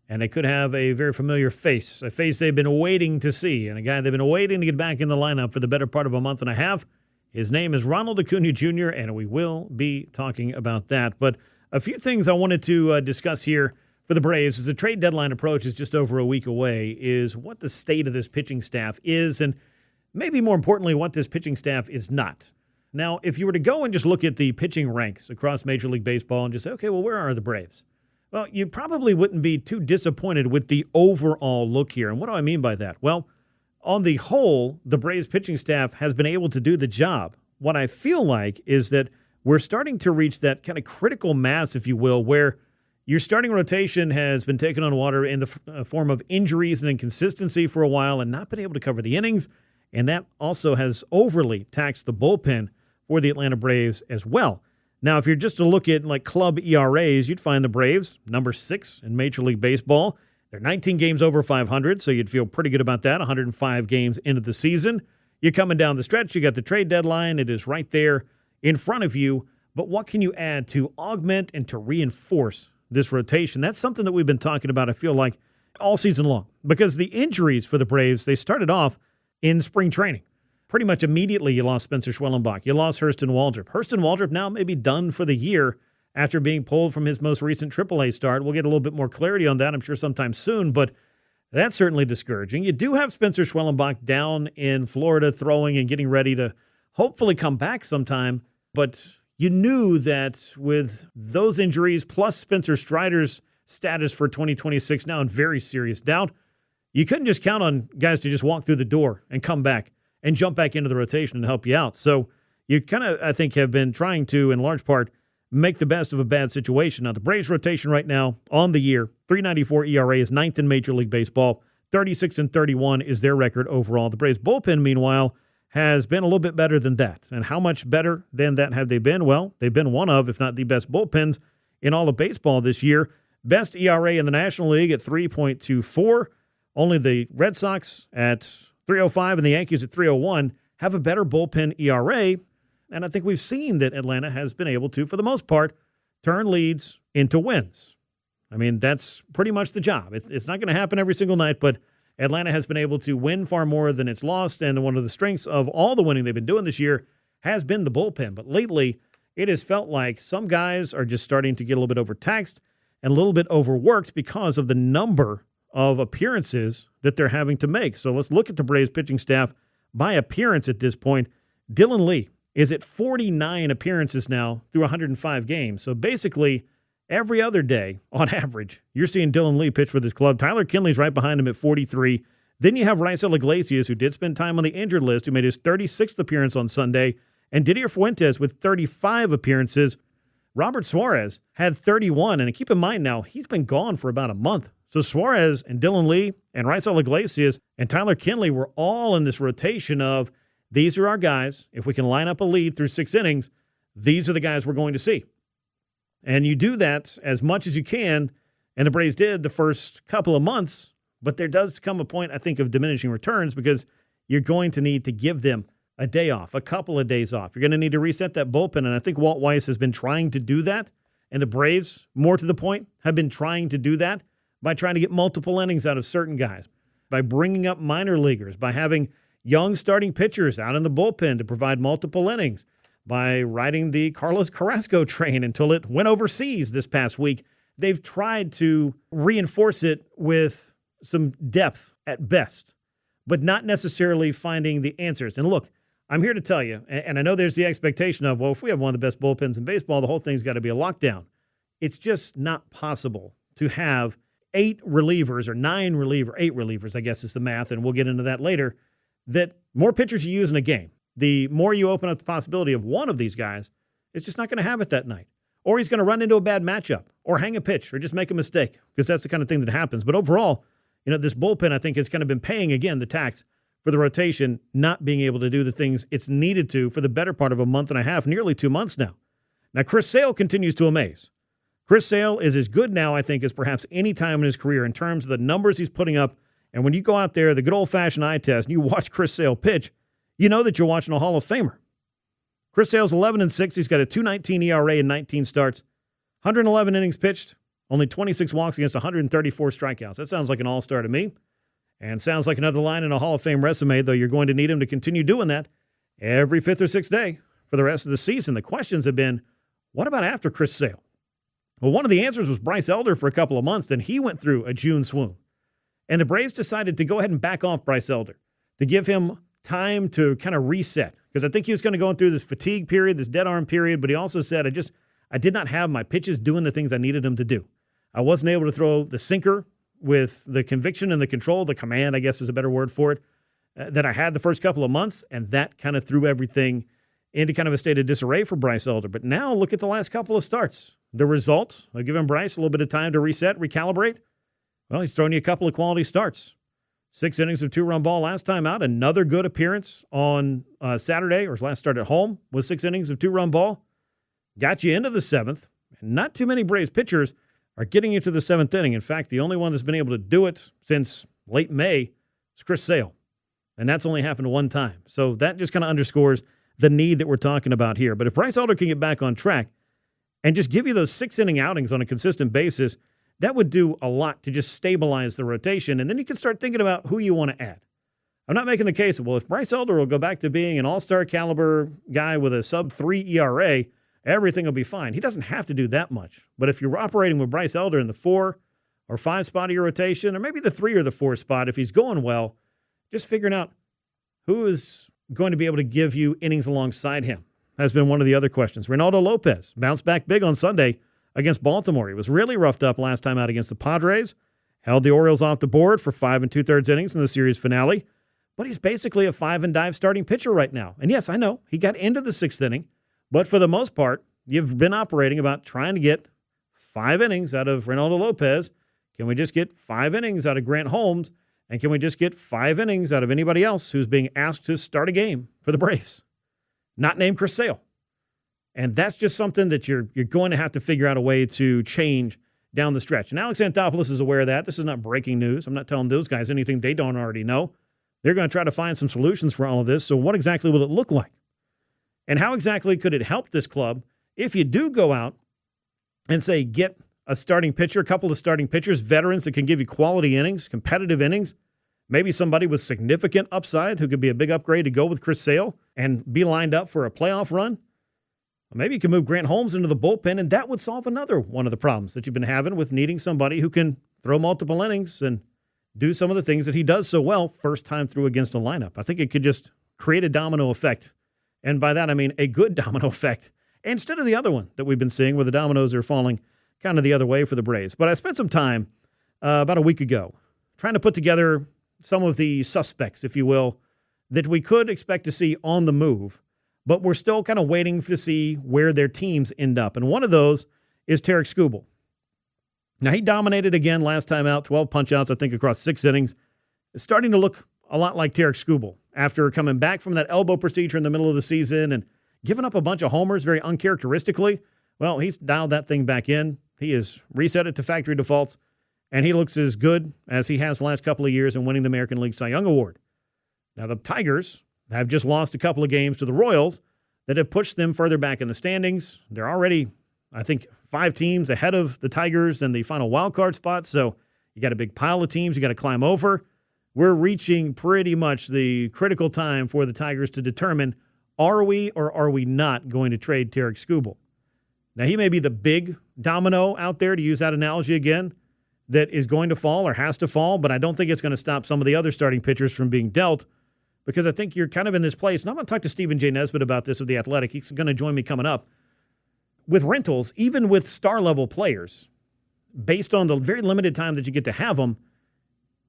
and they could have a very familiar face, a face they've been waiting to see, and a guy they've been waiting to get back in the lineup for the better part of a month and a half. His name is Ronald Acuña Jr., and we will be talking about that. But a few things I wanted to discuss here for the Braves, as the trade deadline approaches just over a week away, is what the state of this pitching staff is, and maybe more importantly, what this pitching staff is not. Now, if you were to go and just look at the pitching ranks across Major League Baseball and just say, okay, well, where are the Braves? Well, you probably wouldn't be too disappointed with the overall look here. And what do I mean by that? Well, on the whole, the Braves pitching staff has been able to do the job. What I feel like is that we're starting to reach that kind of critical mass, if you will, where your starting rotation has been taken on water in the form of injuries and inconsistency for a while and not been able to cover the innings, and that also has overly taxed the bullpen for the Atlanta Braves as well. Now, if you're just to look at like club ERAs, you'd find the Braves number 6 in Major League Baseball. They're 19 games over 500, so you'd feel pretty good about that, 105 games into the season. You're coming down the stretch. You got the trade deadline. It is right there in front of you, but what can you add to augment and to reinforce this rotation? That's something that we've been talking about, I feel like, all season long, because the injuries for the Braves, they started off in spring training. Pretty much immediately you lost Spencer Schwellenbach. You lost Hurston Waldrop. Hurston Waldrop now may be done for the year after being pulled from his most recent AAA start. We'll get a little bit more clarity on that, I'm sure, sometime soon, but that's certainly discouraging. You do have Spencer Schwellenbach down in Florida throwing and getting ready to hopefully come back sometime, but you knew that with those injuries, plus Spencer Strider's status for 2026 now in very serious doubt, you couldn't just count on guys to just walk through the door and come back and jump back into the rotation and help you out. So you kind of, I think, have been trying to, in large part, make the best of a bad situation. Now, the Braves rotation right now on the year, 3.94 ERA is 9th in Major League Baseball. 36-31 is their record overall. The Braves bullpen, meanwhile, has been a little bit better than that. And how much better than that have they been? Well, they've been one of, if not the best bullpens in all of baseball this year. Best ERA in the National League at 3.24. Only the Red Sox at 3.05 and the Yankees at 3.01 have a better bullpen ERA. And I think we've seen that Atlanta has been able to, for the most part, turn leads into wins. I mean, that's pretty much the job. It's not going to happen every single night, but Atlanta has been able to win far more than it's lost, and one of the strengths of all the winning they've been doing this year has been the bullpen. But lately, it has felt like some guys are just starting to get a little bit overtaxed and a little bit overworked because of the number of appearances that they're having to make. So let's look at the Braves pitching staff by appearance at this point. Dylan Lee is at 49 appearances now through 105 games. So basically, every other day, on average, you're seeing Dylan Lee pitch for this club. Tyler Kinley's right behind him at 43. Then you have Raisel Iglesias, who did spend time on the injured list, who made his 36th appearance on Sunday, and Didier Fuentes with 35 appearances. Robert Suarez had 31, and keep in mind now, he's been gone for about a month. So Suarez and Dylan Lee and Raisel Iglesias and Tyler Kinley were all in this rotation of, these are our guys. If we can line up a lead through 6 innings, these are the guys we're going to see. And you do that as much as you can, and the Braves did the first couple of months, but there does come a point, I think, of diminishing returns because you're going to need to give them a day off, a couple of days off. You're going to need to reset that bullpen, and I think Walt Weiss has been trying to do that, and the Braves, more to the point, have been trying to do that by trying to get multiple innings out of certain guys, by bringing up minor leaguers, by having young starting pitchers out in the bullpen to provide multiple innings, by riding the Carlos Carrasco train until it went overseas this past week. They've tried to reinforce it with some depth at best, but not necessarily finding the answers. And look, I'm here to tell you, and I know there's the expectation of, well, if we have one of the best bullpens in baseball, the whole thing's got to be a lockdown. It's just not possible to have 8 relievers, 8 relievers, I guess is the math, and we'll get into that later, that more pitchers you use in a game, the more you open up the possibility of one of these guys is just not going to have it that night. Or he's going to run into a bad matchup or hang a pitch or just make a mistake, because that's the kind of thing that happens. But overall, this bullpen, I think, has kind of been paying, again, the tax for the rotation not being able to do the things it's needed to for the better part of a month and a half, nearly 2 months now. Now, Chris Sale continues to amaze. Chris Sale is as good now, I think, as perhaps any time in his career in terms of the numbers he's putting up. And when you go out there, the good old-fashioned eye test, and you watch Chris Sale pitch, you know that you're watching a Hall of Famer. Chris Sale's 11-6. He's got a 2.19 ERA in 19 starts, 111 innings pitched, only 26 walks against 134 strikeouts. That sounds like an all-star to me, and sounds like another line in a Hall of Fame resume, though you're going to need him to continue doing that every 5th or 6th day for the rest of the season. The questions have been, what about after Chris Sale? Well, one of the answers was Bryce Elder for a couple of months, then he went through a June swoon. And the Braves decided to go ahead and back off Bryce Elder to give him time to kind of reset, because I think he was going to go through this fatigue period, this dead arm period, but he also said, I did not have my pitches doing the things I needed them to do. I wasn't able to throw the sinker with the conviction and the control, the command, I guess is a better word for it, that I had the first couple of months, and that kind of threw everything into kind of a state of disarray for Bryce Elder. But now look at the last couple of starts. The result, I've given Bryce a little bit of time to reset, recalibrate. Well, he's thrown you a couple of quality starts. 6 innings of 2-run ball last time out. Another good appearance on Saturday, or his last start at home, was 6 innings of 2-run ball. Got you into the 7th. And not too many Braves pitchers are getting you to the 7th inning. In fact, the only one that's been able to do it since late May is Chris Sale. And that's only happened one time. So that just kind of underscores the need that we're talking about here. But if Bryce Elder can get back on track and just give you those 6-inning outings on a consistent basis, that would do a lot to just stabilize the rotation, and then you can start thinking about who you want to add. I'm not making the case of, well, if Bryce Elder will go back to being an all-star caliber guy with a sub-3 ERA, everything will be fine. He doesn't have to do that much. But if you're operating with Bryce Elder in the 4 or 5 spot of your rotation, or maybe the 3 or the 4 spot, if he's going well, just figuring out who is going to be able to give you innings alongside him has been one of the other questions. Ronaldo Lopez bounced back big on Sunday against Baltimore. He was really roughed up last time out against the Padres, held the Orioles off the board for 5 2/3 innings in the series finale, but he's basically a 5-and-dive starting pitcher right now. And yes, I know, he got into the 6th inning, but for the most part, you've been operating about trying to get 5 innings out of Ronaldo Lopez. Can we just get 5 innings out of Grant Holmes? And can we just get 5 innings out of anybody else who's being asked to start a game for the Braves? Not named Chris Sale. And that's just something that you're going to have to figure out a way to change down the stretch. And Alex Anthopoulos is aware of that. This is not breaking news. I'm not telling those guys anything they don't already know. They're going to try to find some solutions for all of this. So what exactly will it look like? And how exactly could it help this club if you do go out and, say, get a starting pitcher, a couple of starting pitchers, veterans that can give you quality innings, competitive innings, maybe somebody with significant upside who could be a big upgrade to go with Chris Sale and be lined up for a playoff run. Maybe you can move Grant Holmes into the bullpen, and that would solve another one of the problems that you've been having with needing somebody who can throw multiple innings and do some of the things that he does so well first time through against a lineup. I think it could just create a domino effect. And by that, I mean a good domino effect instead of the other one that we've been seeing where the dominoes are falling kind of the other way for the Braves. But I spent some time about a week ago trying to put together some of the suspects, if you will, that we could expect to see on the move, but we're still kind of waiting to see where their teams end up. And one of those is Tarik Skubal. Now, he dominated again last time out, 12 punch-outs, I think, across 6 innings. It's starting to look a lot like Tarik Skubal after coming back from that elbow procedure in the middle of the season and giving up a bunch of homers very uncharacteristically. Well, he's dialed that thing back in. He has reset it to factory defaults, and he looks as good as he has the last couple of years in winning the American League Cy Young Award. Now, the Tigers have just lost a couple of games to the Royals that have pushed them further back in the standings. They're already, I think, 5 teams ahead of the Tigers in the final wild card spot, so you got a big pile of teams you got to climb over. We're reaching pretty much the critical time for the Tigers to determine, are we or are we not going to trade Tarik Skubal? Now, he may be the big domino out there, to use that analogy again, that is going to fall or has to fall, but I don't think it's going to stop some of the other starting pitchers from being dealt, because I think you're kind of in this place, and I'm going to talk to Stephen J. Nesbitt about this of The Athletic. He's going to join me coming up. With rentals, even with star-level players, based on the very limited time that you get to have them,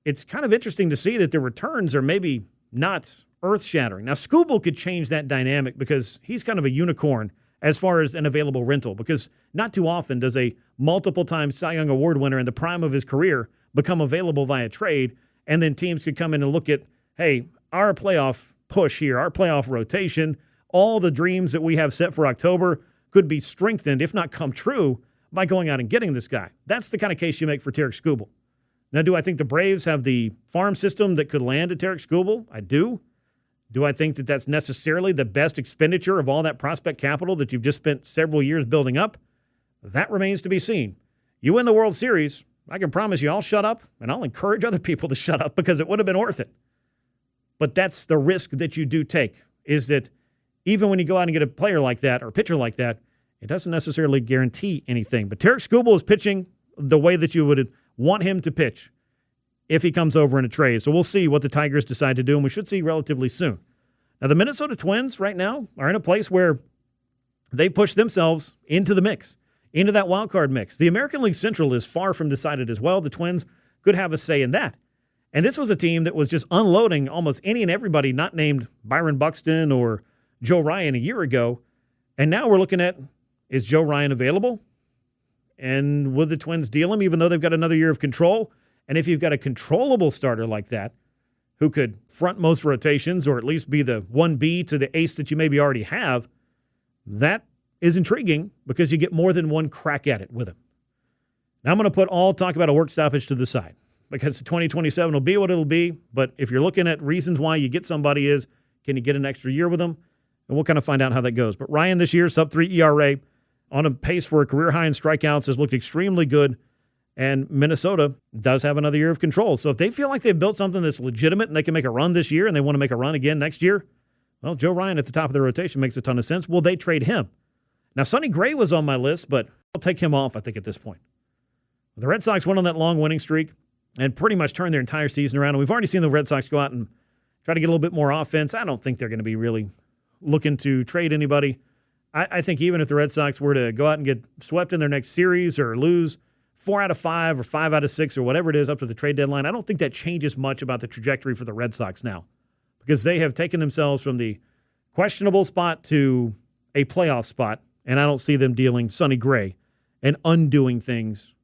it's kind of interesting to see that the returns are maybe not earth-shattering. Now, Skubal could change that dynamic because he's kind of a unicorn as far as an available rental, because not too often does a multiple-time Cy Young Award winner in the prime of his career become available via trade, and then teams could come in and look at, hey, our playoff push here, our playoff rotation, all the dreams that we have set for October could be strengthened, if not come true, by going out and getting this guy. That's the kind of case you make for Tarik Skubal. Now, do I think the Braves have the farm system that could land at Tarik Skubal? I do. Do I think that that's necessarily the best expenditure of all that prospect capital that you've just spent several years building up? That remains to be seen. You win the World Series, I can promise you I'll shut up, and I'll encourage other people to shut up because it would have been worth it. But that's the risk that you do take, is that even when you go out and get a player like that or a pitcher like that, it doesn't necessarily guarantee anything. But Tarik Skubal is pitching the way that you would want him to pitch if he comes over in a trade. So we'll see what the Tigers decide to do, and we should see relatively soon. Now, the Minnesota Twins right now are in a place where they push themselves into the mix, into that wild card mix. The American League Central is far from decided as well. The Twins could have a say in that. And this was a team that was just unloading almost any and everybody not named Byron Buxton or Joe Ryan a year ago. And now we're looking at, is Joe Ryan available? And would the Twins deal him even though they've got another year of control? And if you've got a controllable starter like that who could front most rotations or at least be the 1B to the ace that you maybe already have, that is intriguing because you get more than one crack at it with him. Now I'm going to put all talk about a work stoppage to the side because 2027 will be what it'll be. But if you're looking at reasons why you get somebody is, can you get an extra year with them? And we'll kind of find out how that goes. But Ryan this year, sub-3 ERA, on a pace for a career high in strikeouts, has looked extremely good. And Minnesota does have another year of control. So if they feel like they've built something that's legitimate and they can make a run this year and they want to make a run again next year, well, Joe Ryan at the top of the rotation makes a ton of sense. Will they trade him? Now, Sonny Gray was on my list, but I'll take him off, I think, at this point. The Red Sox went on that long winning streak and pretty much turned their entire season around. And we've already seen the Red Sox go out and try to get a little bit more offense. I don't think they're going to be really looking to trade anybody. I think even if the Red Sox were to go out and get swept in their next series or lose 4 out of 5 or 5 out of 6 or whatever it is up to the trade deadline, I don't think that changes much about the trajectory for the Red Sox now because they have taken themselves from the questionable spot to a playoff spot, and I don't see them dealing Sonny Gray and undoing things.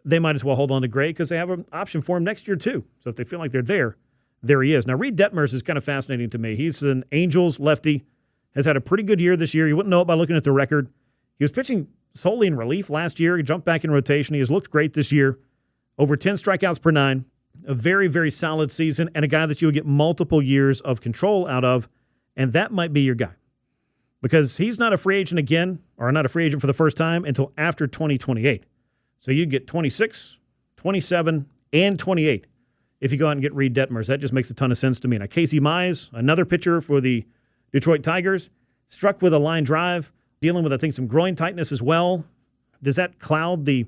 They might as well hold on to Gray because they have an option for him next year too. So if they feel like they're there, there he is. Now, Reed Detmers is kind of fascinating to me. He's an Angels lefty, has had a pretty good year this year. You wouldn't know it by looking at the record. He was pitching solely in relief last year. He jumped back in rotation. He has looked great this year. Over 10 strikeouts per 9. A very, very solid season and a guy that you would get multiple years of control out of, and that might be your guy. Because he's not a free agent again, or not a free agent for the first time, until after 2028. So you'd get 26, 27, and 28. if you go out and get Reed Detmers. That just makes a ton of sense to me. Now, Casey Mize, another pitcher for the Detroit Tigers, struck with a line drive, dealing with, I think, some groin tightness as well. Does that cloud the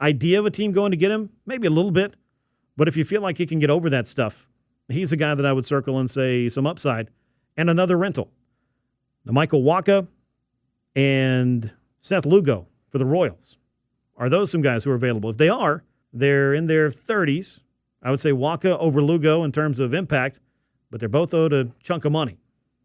idea of a team going to get him? Maybe a little bit. But if you feel like he can get over that stuff, he's a guy that I would circle and say some upside. And another rental. Now, Michael Wacha and Seth Lugo for the Royals. Are those some guys who are available? If they are, they're in their 30s. I would say Wacha over Lugo in terms of impact, but they're both owed a chunk of money.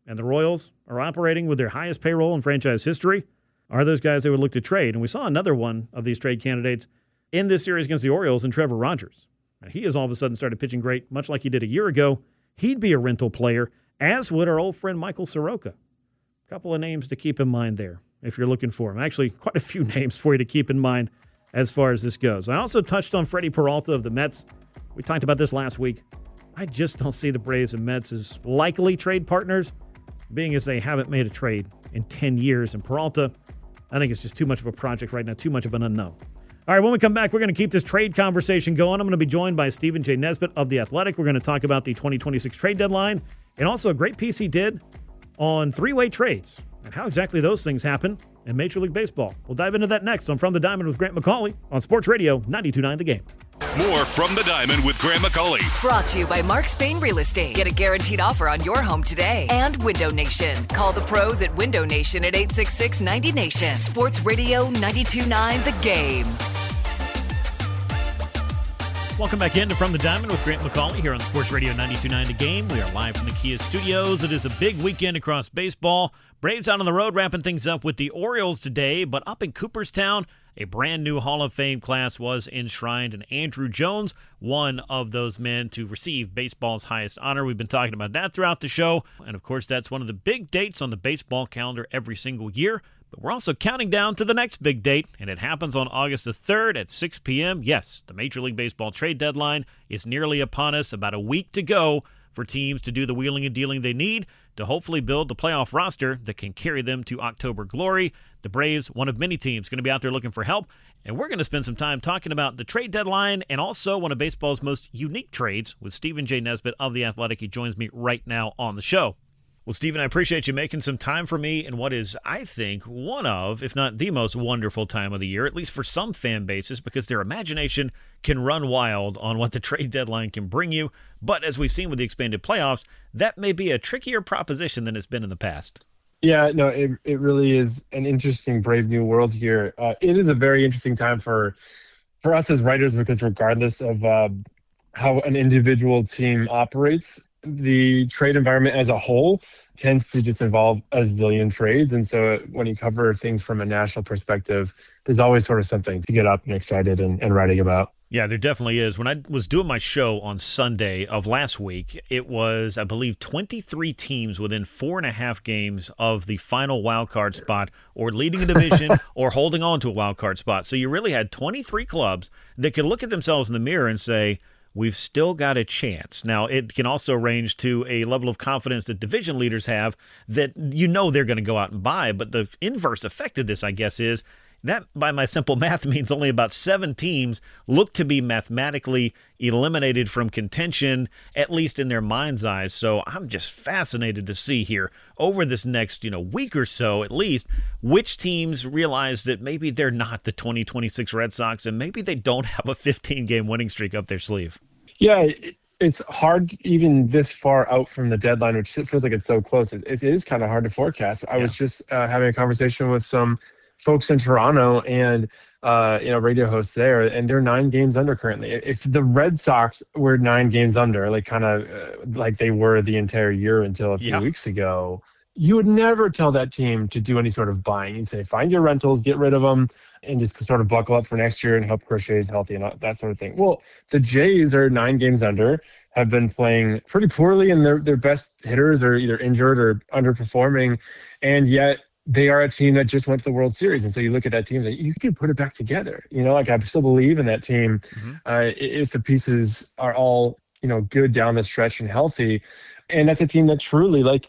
And the Royals are operating with their highest payroll in franchise history. Are those guys they would look to trade? And we saw another one of these trade candidates in this series against the Orioles in Trevor Rogers. Now, he has all of a sudden started pitching great, much like he did a year ago. He'd be a rental player, as would our old friend Michael Soroka. A couple of names to keep in mind there if you're looking for him. Actually, quite a few names for you to keep in mind as far as this goes. I also touched on Freddie Peralta of the Mets. We talked about this last week. I just don't see the Braves and Mets as likely trade partners, being as they haven't made a trade in 10 years. And Peralta, I think it's just too much of a project right now, too much of an unknown. All right, when we come back, we're going to keep this trade conversation going. I'm going to be joined by Stephen J. Nesbitt of The Athletic. We're going to talk about the 2026 trade deadline and also a great piece he did on three-way trades and how exactly those things happen in Major League Baseball. We'll dive into that next on From the Diamond with Grant McAuley on Sports Radio 92.9 The Game. More From the Diamond with Grant McAuley. Brought to you by Mark Spain Real Estate. Get a guaranteed offer on your home today. And Window Nation. Call the pros at Window Nation at 866-90Nation. Sports Radio 92.9 The Game. Welcome back into From the Diamond with Grant McAuley here on Sports Radio 92.9 The Game. We are live from the Kia Studios. It is a big weekend across baseball. Braves out on the road wrapping things up with the Orioles today, but up in Cooperstown, a brand new Hall of Fame class was enshrined, and Andruw Jones, one of those men to receive baseball's highest honor. We've been talking about that throughout the show, and of course that's one of the big dates on the baseball calendar every single year. But we're also counting down to the next big date, and it happens on August the 3rd at 6 p.m. Yes, the Major League Baseball trade deadline is nearly upon us. About a week to go for teams to do the wheeling and dealing they need to hopefully build the playoff roster that can carry them to October glory. The Braves, one of many teams, going to be out there looking for help, and we're going to spend some time talking about the trade deadline and also one of baseball's most unique trades with Stephen J. Nesbitt of The Athletic. He joins me right now on the show. Well, Stephen, I appreciate you making some time for me in what is, I think, one of, if not the most wonderful time of the year, at least for some fan bases, because their imagination can run wild on what the trade deadline can bring you. But as we've seen with the expanded playoffs, that may be a trickier proposition than it's been in the past. Yeah, no, it really is an interesting, brave new world here. It is a very interesting time for us as writers, because regardless of how an individual team operates, the trade environment as a whole tends to just involve a zillion trades. And so when you cover things from a national perspective, there's always sort of something to get up and excited and writing about. Yeah, there definitely is. When I was doing my show on Sunday of last week, it was, I believe, 23 teams within 4.5 games of the final wild card spot, or leading a division or holding on to a wild card spot. So you really had 23 clubs that could look at themselves in the mirror and say, we've still got a chance. Now, it can also range to a level of confidence that division leaders have that you know they're going to go out and buy. But the inverse effect of this, I guess, is that by my simple math means only about 7 teams look to be mathematically eliminated from contention, at least in their mind's eyes. So I'm just fascinated to see here over this next week or so, at least, which teams realize that maybe they're not the 2026 Red Sox and maybe they don't have a 15-game winning streak up their sleeve. Yeah, it's hard even this far out from the deadline, which feels like it's so close. It is kind of hard to forecast. I was just having a conversation with some folks in Toronto and radio hosts there, and they're 9 games under currently. If the Red Sox were 9 games under, like like they were the entire year until a few weeks ago, you would never tell that team to do any sort of buying. You'd say, find your rentals, get rid of them, and just sort of buckle up for next year and hope Crochet is healthy and that sort of thing. Well, the Jays are 9 games under, have been playing pretty poorly, and their best hitters are either injured or underperforming, and yet they are a team that just went to the World Series. And so you look at that team and you can put it back together. I still believe in that team. If the pieces are all, good down the stretch and healthy. And that's a team that truly,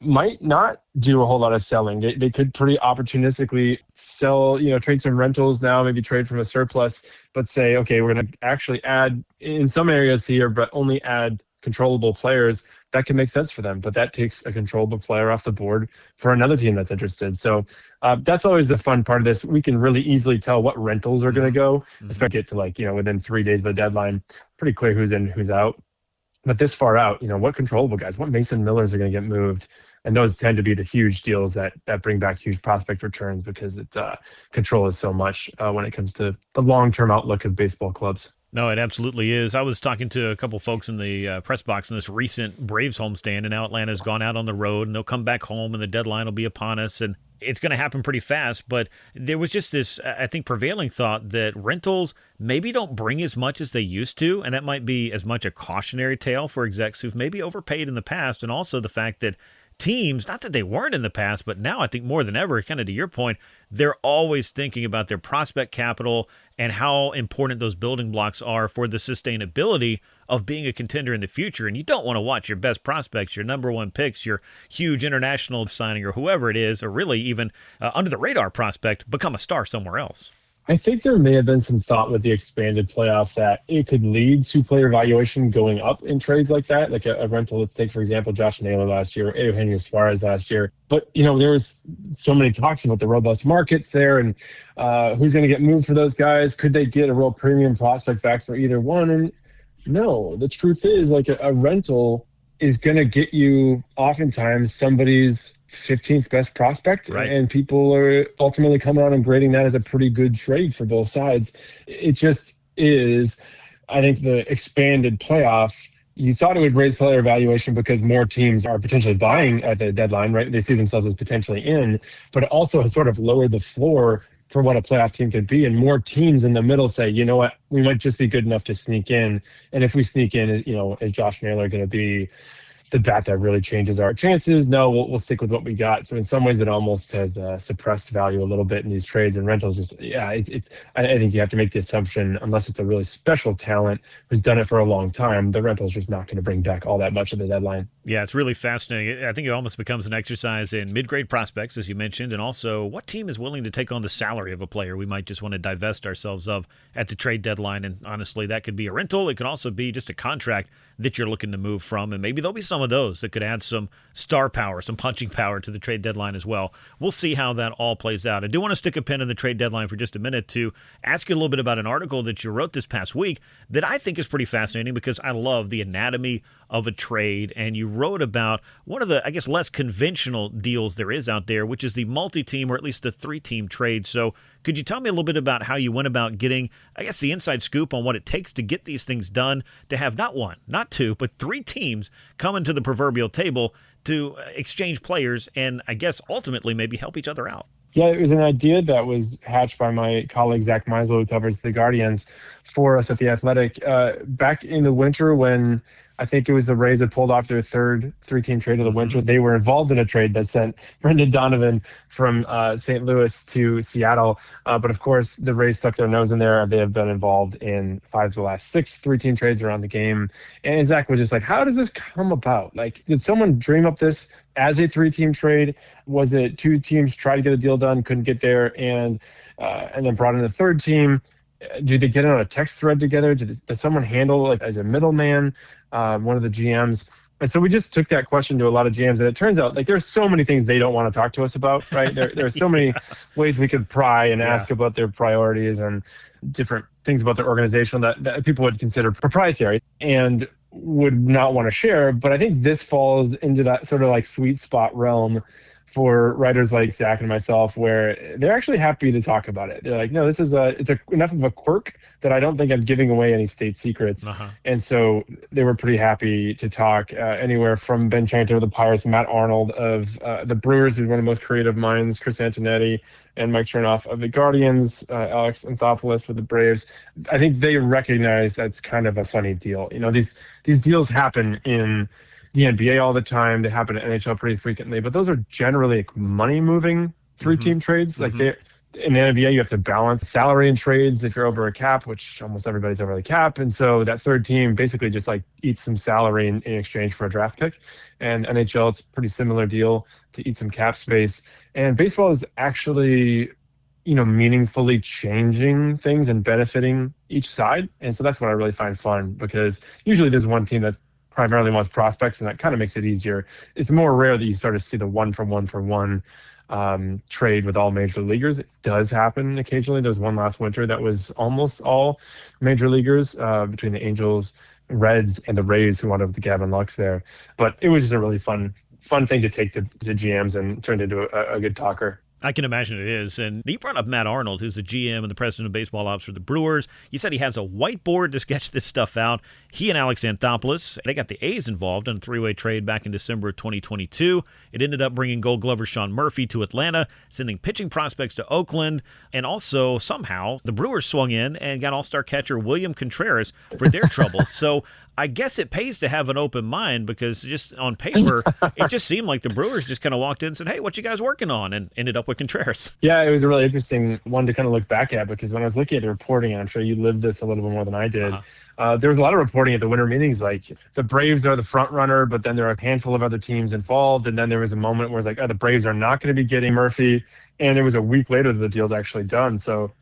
might not do a whole lot of selling. They could pretty opportunistically sell, trade some rentals now, maybe trade from a surplus, but say, okay, we're going to actually add in some areas here, but only add controllable players. That can make sense for them, but that takes a controllable player off the board for another team that's interested. So that's always the fun part of this. We can really easily tell what rentals are going to go, especially get to within 3 days of the deadline, pretty clear who's in, who's out. But this far out, what controllable guys, what Mason Millers are going to get moved. And those tend to be the huge deals that bring back huge prospect returns because it control is so much when it comes to the long-term outlook of baseball clubs. No, it absolutely is. I was talking to a couple folks in the press box in this recent Braves homestand, and now Atlanta's gone out on the road, and they'll come back home, and the deadline will be upon us, and it's going to happen pretty fast. But there was just this, I think, prevailing thought that rentals maybe don't bring as much as they used to, and that might be as much a cautionary tale for execs who've maybe overpaid in the past, and also the fact that teams, not that they weren't in the past, but now I think more than ever, kind of to your point, they're always thinking about their prospect capital and how important those building blocks are for the sustainability of being a contender in the future. And you don't want to watch your best prospects, your number one picks, your huge international signing, or whoever it is, or really even under the radar prospect, become a star somewhere else. I think there may have been some thought with the expanded playoff that it could lead to player valuation going up in trades like that, like a rental. Let's take, for example, Josh Naylor last year, or Eugenio Suarez last year. But, there was so many talks about the robust markets there and who's going to get moved for those guys. Could they get a real premium prospect back for either one? And no, the truth is, a rental is going to get you oftentimes somebody's 15th best prospect, right? And people are ultimately coming out and grading that as a pretty good trade for both sides. It just is. I think the expanded playoff, you thought it would raise player valuation because more teams are potentially buying at the deadline, right? They see themselves as potentially in, but it also has sort of lowered the floor for what a playoff team could be. And more teams in the middle say, you know what, we might just be good enough to sneak in. And if we sneak in, is Josh Naylor going to be the bat that really changes our chances? No, we'll stick with what we got. So in some ways, it almost has suppressed value a little bit in these trades and rentals. I think you have to make the assumption, unless it's a really special talent who's done it for a long time, the rental's just not going to bring back all that much of the deadline. Yeah, it's really fascinating. I think it almost becomes an exercise in mid-grade prospects, as you mentioned, and also what team is willing to take on the salary of a player we might just want to divest ourselves of at the trade deadline. And honestly, that could be a rental. It could also be just a contract that you're looking to move from, and maybe there'll be some of those that could add some star power, some punching power to the trade deadline as well. We'll see how that all plays out. I do want to stick a pin in the trade deadline for just a minute to ask you a little bit about an article that you wrote this past week that I think is pretty fascinating because I love the anatomy of a trade, and you wrote about one of the, I guess, less conventional deals there is out there, which is the multi-team or at least the 3-team trade. So could you tell me a little bit about how you went about getting, I guess, the inside scoop on what it takes to get these things done, to have not one, not two, but 3 teams coming to the proverbial table to exchange players and, I guess, ultimately maybe help each other out? Yeah, it was an idea that was hatched by my colleague, Zach Meisel, who covers the Guardians for us at The Athletic. Back in the winter when I think it was the Rays that pulled off their third 3-team trade of the winter, they were involved in a trade that sent Brendan Donovan from St. Louis to Seattle. But of course, the Rays stuck their nose in there. They have been involved in 5 of the last 6 3-team trades around the game. And Zach was just like, how does this come about? Like, did someone dream up this as a 3-team trade? Was it 2 teams try to get a deal done, couldn't get there, and then brought in a 3rd team? Do they get on a text thread together? Does someone handle as a middleman, one of the GMs? And so we just took that question to a lot of GMs, and it turns out there's so many things they don't want to talk to us about, right? There are so many ways we could pry and ask about their priorities and different things about their organization that people would consider proprietary and would not want to share. But I think this falls into that sort of sweet spot realm for writers like Zach and myself, where they're actually happy to talk about it. They're like, no, this is enough of a quirk that I don't think I'm giving away any state secrets. And so they were pretty happy to talk anywhere from Ben Chanter of the Pirates, Matt Arnold of the Brewers, who's one of the most creative minds, Chris Antonetti, and Mike Chernoff of the Guardians, Alex Anthopoulos with the Braves. I think they recognize that's kind of a funny deal. These deals happen in the NBA all the time. They happen at NHL pretty frequently, but those are generally money-moving 3-team trades. They're in the NBA, you have to balance salary and trades if you're over a cap, which almost everybody's over the cap. And so that third team basically just like eats some salary in exchange for a draft pick. And NHL, it's a pretty similar deal to eat some cap space. And baseball is actually, meaningfully changing things and benefiting each side. And so that's what I really find fun, because usually there's one team that primarily wants prospects, and that kind of makes it easier. It's more rare that you sort of see the one for one trade with all major leaguers. It does happen occasionally. There was one last winter that was almost all major leaguers between the Angels, Reds, and the Rays, who wanted the Gavin Lux there. But it was just a really fun thing to take to GMs and turned into a good talker. I can imagine it is. And you brought up Matt Arnold, who's the GM and the president of baseball ops for the Brewers. You said he has a whiteboard to sketch this stuff out. He and Alex Anthopoulos, they got the A's involved in a three-way trade back in December of 2022. It ended up bringing Gold Glover Sean Murphy to Atlanta, sending pitching prospects to Oakland, and also somehow the Brewers swung in and got all-star catcher William Contreras for their troubles. So I guess it pays to have an open mind, because just on paper, it just seemed like the Brewers just kind of walked in and said, hey, what you guys working on? And ended up with Contreras. Yeah, it was a really interesting one to kind of look back at, because when I was looking at the reporting, and I'm sure you lived this a little bit more than I did, there was a lot of reporting at the winter meetings, like the Braves are the front runner, but then there are a handful of other teams involved. And then there was a moment where it's like, the Braves are not going to be getting Murphy. And it was a week later that the deal's actually done. So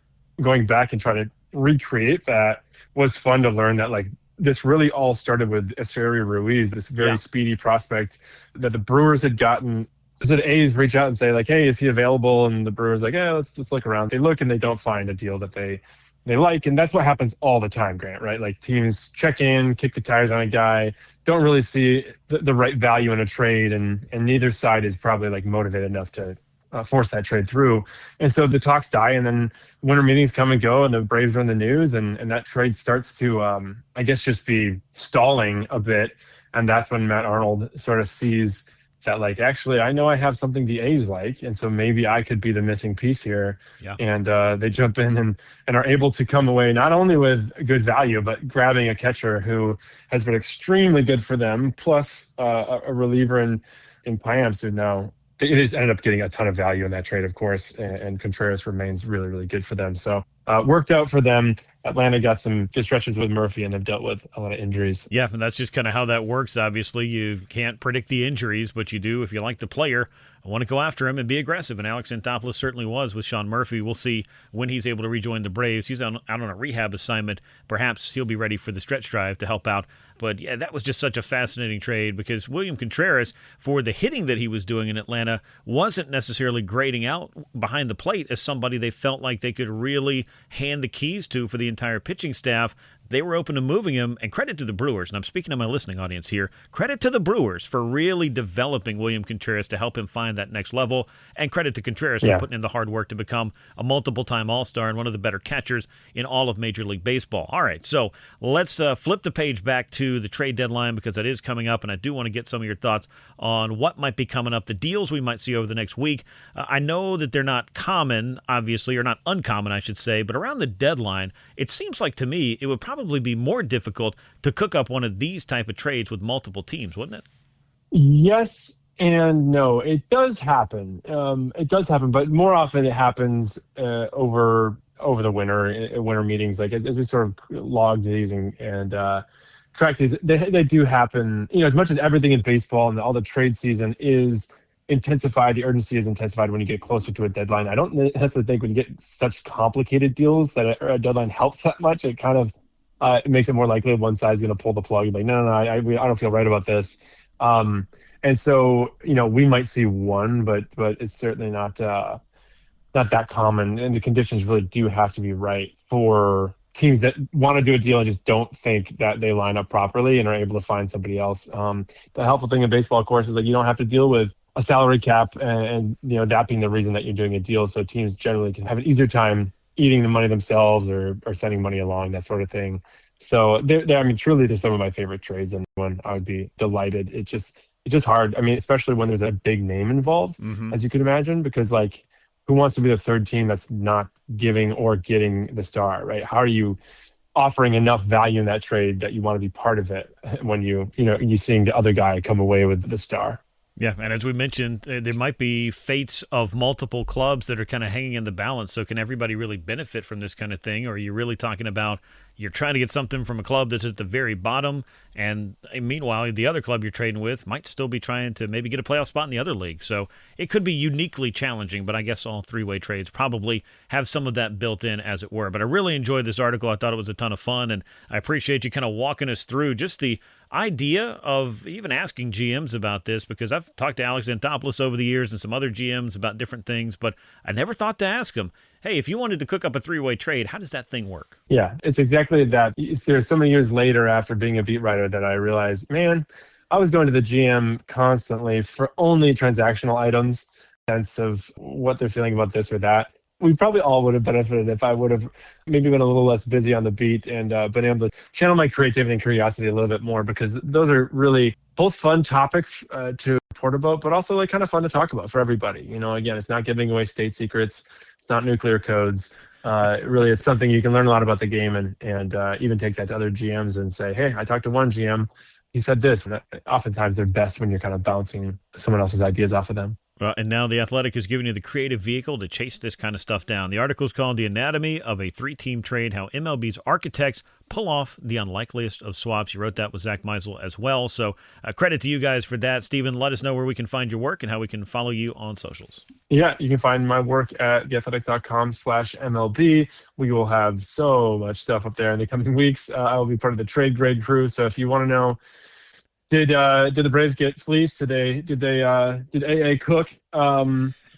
going back and trying to recreate that was fun to learn that, like, this really all started with Esteury Ruiz, this very speedy prospect that the Brewers had gotten. So the A's reach out and say, like, hey, is he available? And the Brewers like, let's look around. They look and they don't find a deal that they like. And that's what happens all the time, Grant, right? Like, teams check in, kick the tires on a guy, don't really see the right value in a trade. And neither side is probably like motivated enough to force that trade through. And so the talks die, and then winter meetings come and go, and the Braves are in the news, and that trade starts to, I guess, just be stalling a bit. And that's when Matt Arnold sort of sees that, like, actually, I know I have something the A's like, and so maybe I could be the missing piece here. Yeah. And they jump in and are able to come away not only with good value, but grabbing a catcher who has been extremely good for them, plus a reliever in Payamps, who now it has ended up getting a ton of value in that trade, of course, and Contreras remains really, really good for them. So worked out for them. Atlanta got some good stretches with Murphy and have dealt with a lot of injuries. Yeah, and that's just kind of how that works. Obviously, you can't predict the injuries, but you do, if you like the player, want to go after him and be aggressive. And Alex Anthopoulos certainly was with Sean Murphy. We'll see when he's able to rejoin the Braves. He's out on a rehab assignment. Perhaps he'll be ready for the stretch drive to help out. But yeah, that was just such a fascinating trade, because William Contreras, for the hitting that he was doing in Atlanta, wasn't necessarily grading out behind the plate as somebody they felt like they could really hand the keys to for the entire pitching staff. They were open to moving him, and credit to the Brewers, and I'm speaking to my listening audience here, credit to the Brewers for really developing William Contreras to help him find that next level, and credit to Contreras for putting in the hard work to become a multiple-time All-Star and one of the better catchers in all of Major League Baseball. All right, so let's flip the page back to the trade deadline, because that is coming up, and I do want to get some of your thoughts on what might be coming up, the deals we might see over the next week. I know that they're not common, obviously, or not uncommon, I should say, but around the deadline, it seems like to me it would probably be more difficult to cook up one of these type of trades with multiple teams, wouldn't it? Yes and no. It does happen. But more often it happens over the winter meetings. Like, as we sort of log these and track these, they do happen. As much as everything in baseball and all the trade season is intensified, the urgency is intensified when you get closer to a deadline. I don't necessarily think when you get such complicated deals that a deadline helps that much. It kind of it makes it more likely one side's going to pull the plug. You're like, no, I don't feel right about this. And so, we might see one, but it's certainly not that common. And the conditions really do have to be right for teams that want to do a deal and just don't think that they line up properly and are able to find somebody else. The helpful thing in baseball, of course, is that you don't have to deal with a salary cap and that being the reason that you're doing a deal. So teams generally can have an easier time eating the money themselves or sending money along, that sort of thing. So truly, they're some of my favorite trades, and one I would be delighted. It's just hard. Especially when there's a big name involved, as you can imagine, because, like, who wants to be the third team that's not giving or getting the star, right? How are you offering enough value in that trade that you want to be part of it when you seeing the other guy come away with the star? Yeah, and as we mentioned, there might be fates of multiple clubs that are kind of hanging in the balance. So can everybody really benefit from this kind of thing? Or are you really talking about you're trying to get something from a club that's at the very bottom, and meanwhile, the other club you're trading with might still be trying to maybe get a playoff spot in the other league. So it could be uniquely challenging, but I guess all three-way trades probably have some of that built in, as it were. But I really enjoyed this article. I thought it was a ton of fun, and I appreciate you kind of walking us through just the idea of even asking GMs about this, because I've talked to Alex Anthopoulos over the years and some other GMs about different things, but I never thought to ask them, hey, if you wanted to cook up a three-way trade, how does that thing work? Yeah, it's exactly that. There's so many years later after being a beat writer that I realized, man, I was going to the GM constantly for only transactional items, sense of what they're feeling about this or that. We probably all would have benefited if I would have maybe been a little less busy on the beat and been able to channel my creativity and curiosity a little bit more, because those are really both fun topics to report about, but also like kind of fun to talk about for everybody. You know, again, it's not giving away state secrets. It's not nuclear codes. Really, it's something you can learn a lot about the game and even take that to other GMs and say, hey, I talked to one GM. He said this. And oftentimes they're best when you're kind of bouncing someone else's ideas off of them. Well, and now The Athletic is giving you the creative vehicle to chase this kind of stuff down. The article is called The Anatomy of a Three-Team Trade, How MLB's Architects Pull Off the Unlikeliest of Swaps. You wrote that with Zach Meisel as well. So credit to you guys for that. Stephen, let us know where we can find your work and how we can follow you on socials. Yeah, you can find my work at theathletic.com/MLB. We will have so much stuff up there in the coming weeks. I will be part of the trade grade crew. So if you want to know, did the Braves get fleeced? Did AA cook?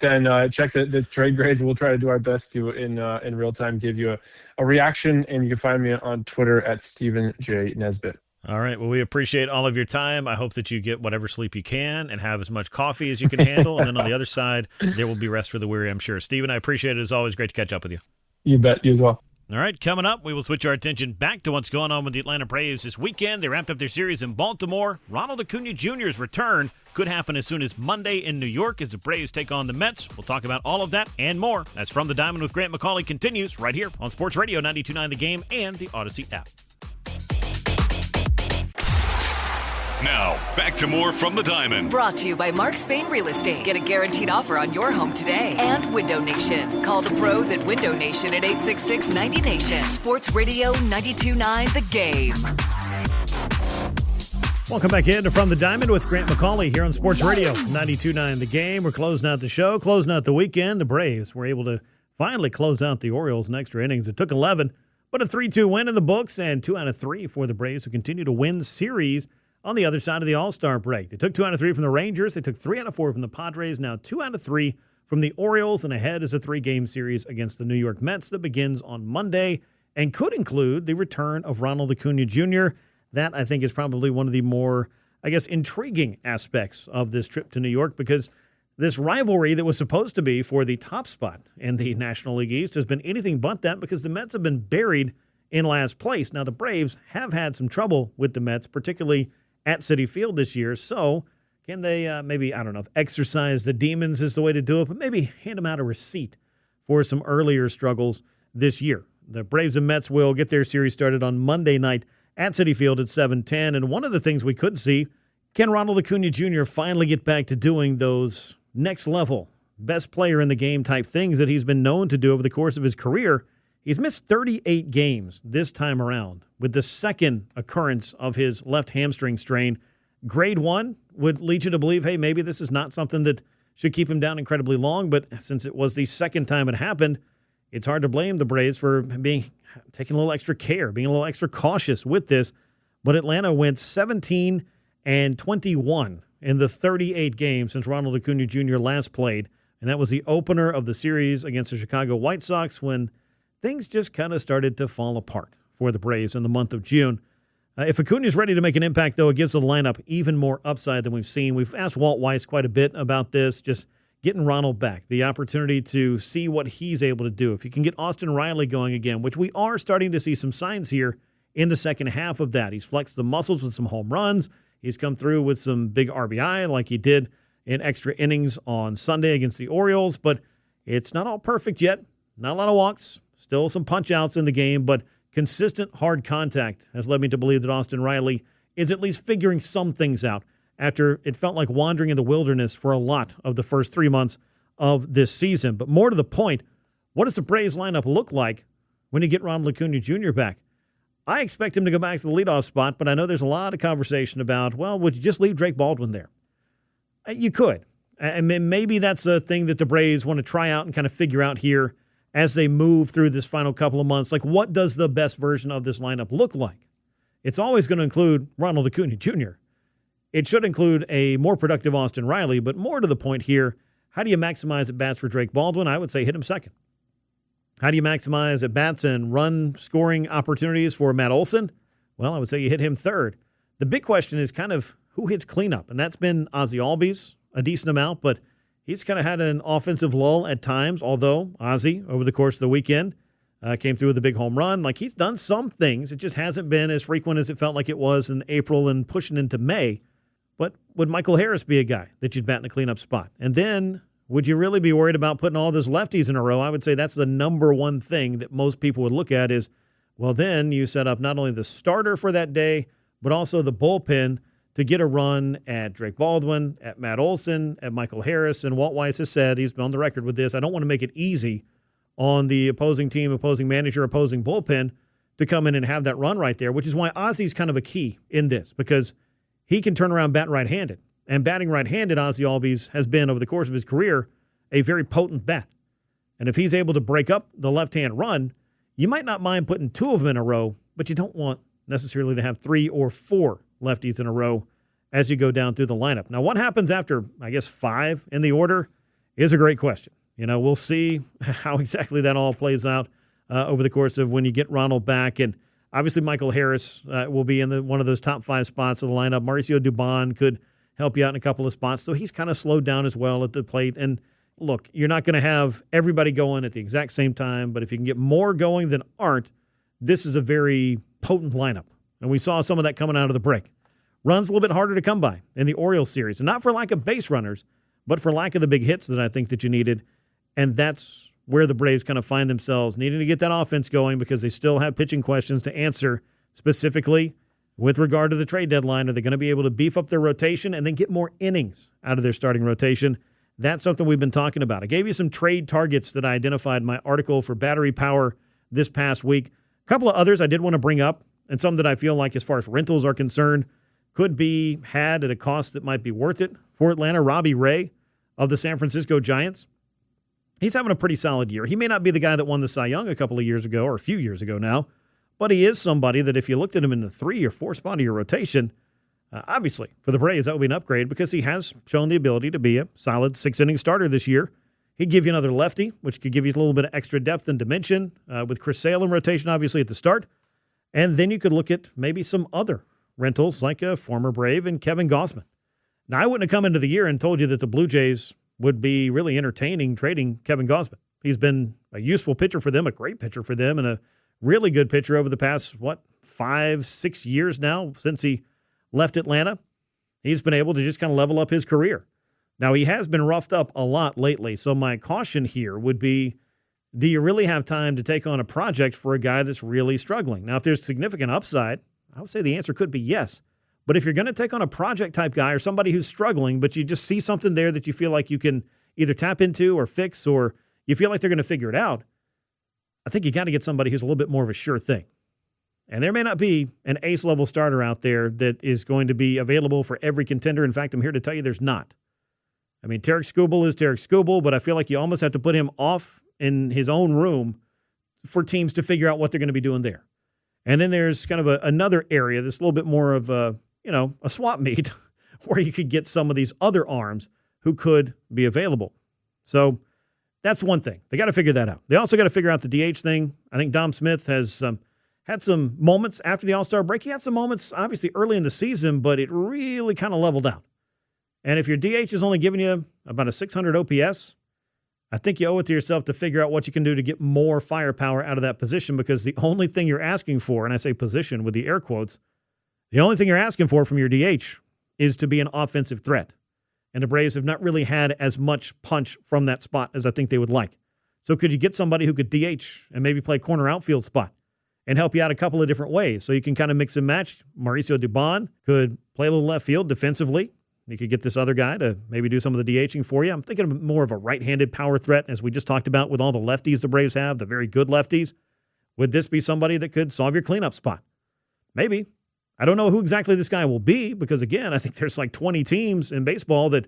Then check the trade grades. We'll try to do our best to in real time give you a reaction. And you can find me on Twitter at Stephen J. Nesbitt. All right. Well, we appreciate all of your time. I hope that you get whatever sleep you can and have as much coffee as you can handle. And then on the other side, there will be rest for the weary, I'm sure. Stephen, I appreciate it. It's always great to catch up with you. You bet. You as well. All right, coming up, we will switch our attention back to what's going on with the Atlanta Braves this weekend. They wrapped up their series in Baltimore. Ronald Acuña Jr.'s return could happen as soon as Monday in New York as the Braves take on the Mets. We'll talk about all of that and more. That's From the Diamond with Grant McAuley continues right here on Sports Radio 92.9 The Game and the Odyssey app. Now, back to more From the Diamond. Brought to you by Mark Spain Real Estate. Get a guaranteed offer on your home today. And Window Nation. Call the pros at Window Nation at 866-90Nation. Sports Radio 92.9 The Game. Welcome back into From the Diamond with Grant McAuley here on Sports Radio 92.9 The Game. We're closing out the show, closing out the weekend. The Braves were able to finally close out the Orioles in extra innings. It took 11, but a 3-2 win in the books and 2 out of 3 for the Braves, who continue to win series on the other side of the All-Star break. They took 2 out of 3 from the Rangers. They took 3 out of 4 from the Padres. Now 2 out of 3 from the Orioles, and ahead is a 3-game series against the New York Mets that begins on Monday and could include the return of Ronald Acuña Jr. That, I think, is probably one of the more, intriguing aspects of this trip to New York, because this rivalry that was supposed to be for the top spot in the National League East has been anything but that, because the Mets have been buried in last place. Now, the Braves have had some trouble with the Mets, particularly at Citi Field this year. So can they if exercise the demons is the way to do it, but maybe hand them out a receipt for some earlier struggles this year. The Braves and Mets will get their series started on Monday night at Citi Field at 7:10. And one of the things we could see, can Ronald Acuña Jr. finally get back to doing those next level, best player in the game type things that he's been known to do over the course of his career? He's missed 38 games this time around, with the second occurrence of his left hamstring strain. Grade 1 would lead you to believe, hey, maybe this is not something that should keep him down incredibly long. But since it was the second time it happened, it's hard to blame the Braves for taking a little extra care, being a little extra cautious with this. But Atlanta went 17-21 in the 38 games since Ronald Acuña Jr. last played. And that was the opener of the series against the Chicago White Sox, when things just kind of started to fall apart for the Braves in the month of June. If Acuña's ready to make an impact, though, it gives the lineup even more upside than we've seen. We've asked Walt Weiss quite a bit about this, just getting Ronald back, the opportunity to see what he's able to do. If you can get Austin Riley going again, which we are starting to see some signs here in the second half of that. He's flexed the muscles with some home runs. He's come through with some big RBI like he did in extra innings on Sunday against the Orioles, but it's not all perfect yet. Not a lot of walks. Still some punch-outs in the game, but consistent hard contact has led me to believe that Austin Riley is at least figuring some things out after it felt like wandering in the wilderness for a lot of the first 3 months of this season. But more to the point, what does the Braves lineup look like when you get Ronald Acuña Jr. back? I expect him to go back to the leadoff spot, but I know there's a lot of conversation about, well, would you just leave Drake Baldwin there? You could. And maybe that's a thing that the Braves want to try out and kind of figure out here as they move through this final couple of months. Like, what does the best version of this lineup look like? It's always going to include Ronald Acuña Jr. It should include a more productive Austin Riley, but more to the point here, how do you maximize at-bats for Drake Baldwin? I would say hit him second. How do you maximize at-bats and run scoring opportunities for Matt Olson? Well, I would say you hit him third. The big question is kind of who hits cleanup, and that's been Ozzie Albies a decent amount, but he's kind of had an offensive lull at times, although Ozzie, over the course of the weekend, came through with a big home run. Like, he's done some things. It just hasn't been as frequent as it felt like it was in April and pushing into May. But would Michael Harris be a guy that you'd bat in a cleanup spot? And then would you really be worried about putting all those lefties in a row? I would say that's the number one thing that most people would look at is, well, then you set up not only the starter for that day, but also the bullpen to get a run at Drake Baldwin, at Matt Olson, at Michael Harris. And Walt Weiss has said, he's been on the record with this, I don't want to make it easy on the opposing team, opposing manager, opposing bullpen to come in and have that run right there, which is why Ozzie's kind of a key in this, because he can turn around bat right-handed. And batting right-handed, Ozzie Albies has been, over the course of his career, a very potent bat. And if he's able to break up the left-hand run, you might not mind putting two of them in a row, but you don't want necessarily to have 3 or 4 lefties in a row as you go down through the lineup. Now, what happens after, I guess, 5 in the order is a great question. You know, we'll see how exactly that all plays out over the course of when you get Ronald back. And obviously, Michael Harris will be in one of those top 5 spots of the lineup. Mauricio Dubon could help you out in a couple of spots. So he's kind of slowed down as well at the plate. And look, you're not going to have everybody going at the exact same time, but if you can get more going than aren't, this is a very potent lineup. And we saw some of that coming out of the break. Runs a little bit harder to come by in the Orioles series. And not for lack of base runners, but for lack of the big hits that I think that you needed. And that's where the Braves kind of find themselves needing to get that offense going because they still have pitching questions to answer specifically with regard to the trade deadline. Are they going to be able to beef up their rotation and then get more innings out of their starting rotation? That's something we've been talking about. I gave you some trade targets that I identified in my article for Battery Power this past week. A couple of others I did want to bring up, and some that I feel like, as far as rentals are concerned, could be had at a cost that might be worth it for Atlanta. Robbie Ray of the San Francisco Giants. He's having a pretty solid year. He may not be the guy that won the Cy Young a couple of years ago, or a few years ago now, but he is somebody that if you looked at him in the 3 or 4 spot of your rotation, obviously for the Braves that would be an upgrade because he has shown the ability to be a solid 6-inning starter this year. He'd give you another lefty, which could give you a little bit of extra depth and dimension with Chris Sale in rotation, obviously, at the start. And then you could look at maybe some other rentals like a former Brave and Kevin Gausman. Now, I wouldn't have come into the year and told you that the Blue Jays would be really entertaining trading Kevin Gausman. He's been a useful pitcher for them, a great pitcher for them, and a really good pitcher over the past, 5-6 years now since he left Atlanta. He's been able to just kind of level up his career. Now, he has been roughed up a lot lately, so my caution here would be, do you really have time to take on a project for a guy that's really struggling? Now, if there's significant upside, I would say the answer could be yes. But if you're going to take on a project-type guy or somebody who's struggling, but you just see something there that you feel like you can either tap into or fix, or you feel like they're going to figure it out, I think you got to get somebody who's a little bit more of a sure thing. And there may not be an ace-level starter out there that is going to be available for every contender. In fact, I'm here to tell you there's not. I mean, Tarek Skubal is Tarek Skubal, but I feel like you almost have to put him off in his own room for teams to figure out what they're going to be doing there. And then there's kind of another area that's a little bit more of a swap meet where you could get some of these other arms who could be available. So that's one thing. They got to figure that out. They also got to figure out the DH thing. I think Dom Smith has had some moments after the All-Star break. He had some moments, obviously, early in the season, but it really kind of leveled out. And if your DH is only giving you about a 600 OPS, I think you owe it to yourself to figure out what you can do to get more firepower out of that position, because the only thing you're asking for, and I say position with the air quotes, the only thing you're asking for from your DH is to be an offensive threat. And the Braves have not really had as much punch from that spot as I think they would like. So could you get somebody who could DH and maybe play corner outfield spot and help you out a couple of different ways so you can kind of mix and match? Mauricio Dubon could play a little left field defensively, You could get this other guy to maybe do some of the DHing for you. I'm thinking of more of a right-handed power threat, as we just talked about with all the lefties the Braves have, the very good lefties. Would this be somebody that could solve your cleanup spot? Maybe. I don't know who exactly this guy will be because, again, I think there's like 20 teams in baseball that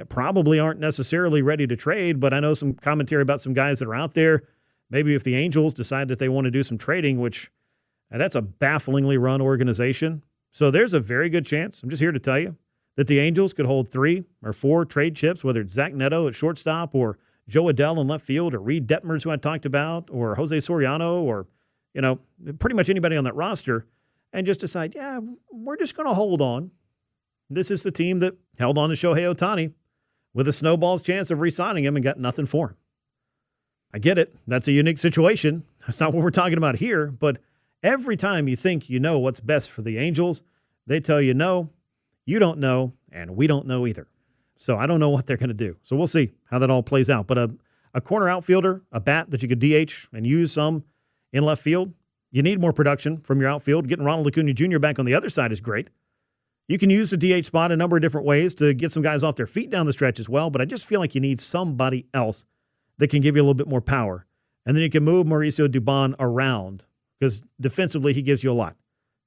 probably aren't necessarily ready to trade, but I know some commentary about some guys that are out there. Maybe if the Angels decide that they want to do some trading, which that's a bafflingly run organization. So there's a very good chance, I'm just here to tell you, that the Angels could hold 3 or 4 trade chips, whether it's Zach Neto at shortstop or Joe Adell in left field or Reed Detmers, who I talked about, or Jose Soriano or, pretty much anybody on that roster, and just decide, yeah, we're just going to hold on. This is the team that held on to Shohei Ohtani with a snowball's chance of re-signing him and got nothing for him. I get it. That's a unique situation. That's not what we're talking about here, but every time you think you know what's best for the Angels, they tell you no, you don't know, and we don't know either. So I don't know what they're going to do. So we'll see how that all plays out. But a corner outfielder, a bat that you could DH and use some in left field, you need more production from your outfield. Getting Ronald Acuña Jr. back on the other side is great. You can use the DH spot a number of different ways to get some guys off their feet down the stretch as well, but I just feel like you need somebody else that can give you a little bit more power. And then you can move Mauricio Dubon around because defensively he gives you a lot.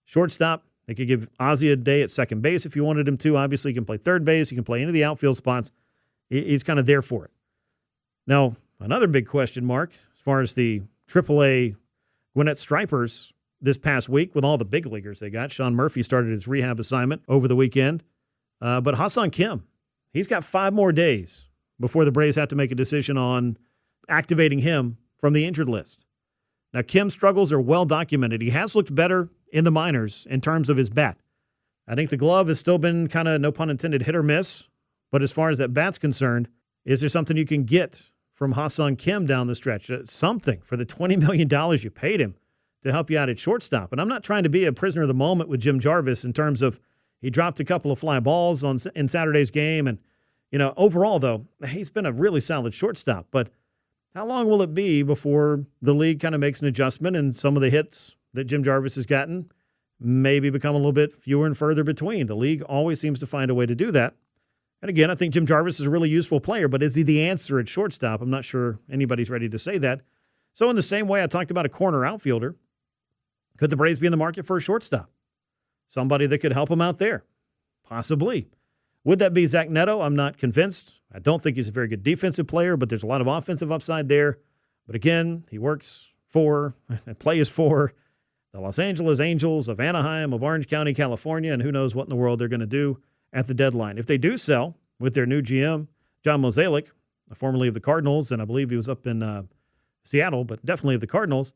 Shortstop, they could give Ozzie a day at second base if you wanted him to. Obviously, he can play third base. He can play any of the outfield spots. He's kind of there for it. Now, another big question mark as far as the AAA Gwinnett Stripers this past week with all the big leaguers they got. Sean Murphy started his rehab assignment over the weekend. But Ha-Seong Kim, he's got 5 more days before the Braves have to make a decision on activating him from the injured list. Now, Kim's struggles are well documented. He has looked better in the minors in terms of his bat. I think the glove has still been kind of, no pun intended, hit or miss. But as far as that bat's concerned, is there something you can get from Ha-Seong Kim down the stretch? Something for the $20 million you paid him to help you out at shortstop. And I'm not trying to be a prisoner of the moment with Jim Jarvis in terms of he dropped a couple of fly balls in Saturday's game. And, overall, though, he's been a really solid shortstop. But how long will it be before the league kind of makes an adjustment and some of the hits that Jim Jarvis has gotten maybe become a little bit fewer and further between? The league always seems to find a way to do that. And again, I think Jim Jarvis is a really useful player, but is he the answer at shortstop? I'm not sure anybody's ready to say that. So in the same way I talked about a corner outfielder, could the Braves be in the market for a shortstop? Somebody that could help them out there? Possibly. Would that be Zach Neto? I'm not convinced. I don't think he's a very good defensive player, but there's a lot of offensive upside there. But again, he works for and plays for the Los Angeles Angels of Anaheim, of Orange County, California, and who knows what in the world they're going to do at the deadline. If they do sell with their new GM, John Mozeliak, formerly of the Cardinals, and I believe he was up in Seattle, but definitely of the Cardinals,